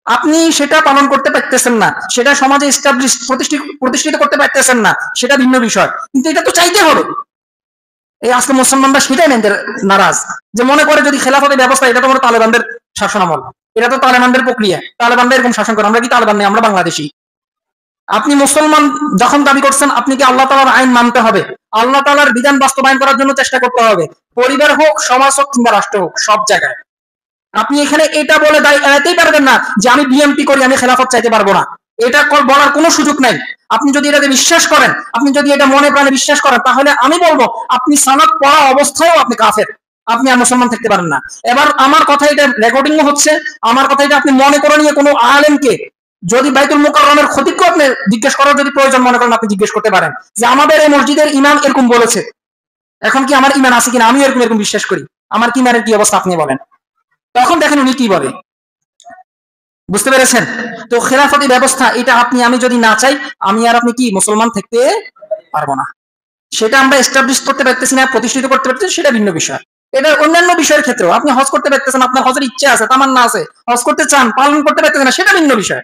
আপনি সেটা পালন করতে পারতেছেন না, সেটা সমাজে প্রতিষ্ঠিত করতে পারতেছেন না, সেটা ভিন্ন বিষয়, কিন্তু এটা তো চাইতে হবে। এই আজকে মুসলমানরা সেটাই মেনতে নারাজ, যে মনে করে যদি খেলাফতি ব্যবস্থা, এটা তো তালেবানদের শাসনামল, এটা তো তালেবানদের প্রক্রিয়া, তালেবানরা এরকম শাসন করে, আমরা কি তালেবান নেই, আমরা বাংলাদেশি। আপনি মুসলমান যখন দাবি করছেন, আপনি কি আল্লাহ তাআলার আইন মানতে হবে, আল্লাহ তাআলার বিধান বাস্তবায়ন করার জন্য চেষ্টা করতে হবে, পরিবার হোক, সমাজ হোক কিংবা রাষ্ট্র হোক, সব জায়গায়। আপনি এখানে এটা বলে এড়াতেই পারবেন না যে আমি বিএমপি করি, আমি খেলাফত চাইতে পারবো না, এটা বলার কোনো সুযোগ নাই। আপনি যদি এটাতে বিশ্বাস করেন, আপনি যদি এটা মনে প্রাণে বিশ্বাস করেন, তাহলে আমি বলবো আপনি সালাত পড়া অবস্থায়ও আপনি কাফের, আপনি আর মুসলমান থাকতে পারেন না। এবার আমার কথা এটা রেকর্ডিং হচ্ছে, আমার কথা এটা আপনি মনে করে নিয়ে কোনো আলেমকে, যদি বাইতুল মুকাররমের খতিবকে আপনি জিজ্ঞেস করার যদি প্রয়োজন মনে করেন, আপনি জিজ্ঞেস করতে পারেন যে আমাদের এই মসজিদের ইমাম এরকম বলেছে, এখন কি আমার ইমান আছে কিনা, আমি এরকম বিশ্বাস করি, আমার ইমানের কি অবস্থা আপনি বলেন। তখন দেখেন উনি কি বলে, বুঝতে পেরেছেন? তো খেলাফতি ব্যবস্থা এটা আপনি আমি যদি না চাই, আমি আর আপনি কি মুসলমান থাকতে পারবো না। সেটা আমরা এস্টাবলিশ করতে পারতেছি না, প্রতিষ্ঠিত করতে পারতেছি, সেটা ভিন্ন বিষয়। এটা অন্যান্য বিষয়ের ক্ষেত্রেও আপনি হজ করতে পারতেছেন, আপনার হজের ইচ্ছা আছে, তামান্না আছে, হজ করতে চান, পালন করতে পারতেছেন না, সেটা ভিন্ন বিষয়।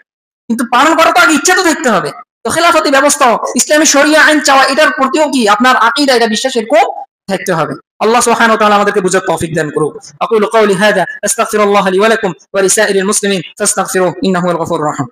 কিন্তু পালন করা তো আগে ইচ্ছা তো থাকতে হবে। তো খেলাফতি ব্যবস্থা, ইসলামী শরিয়া আইন চাওয়া, এটার প্রতিও কি আপনার আকীদা, এটা বিশ্বাস এরকম থাকতে হবে। আল্লাহ সুবহানাহু ওয়া তাআলা আমাদেরকে বুঝার তৌফিক দান করুক। আকুলু কাওলি হাযা আস্তাগফিরুল্লাহ লি ওয়া লাকুম ওয়া লিসাইরিল মুসলিমিন ফাস্তাগফিরুহু ইন্নাহু আল গফুরুর রাহিম।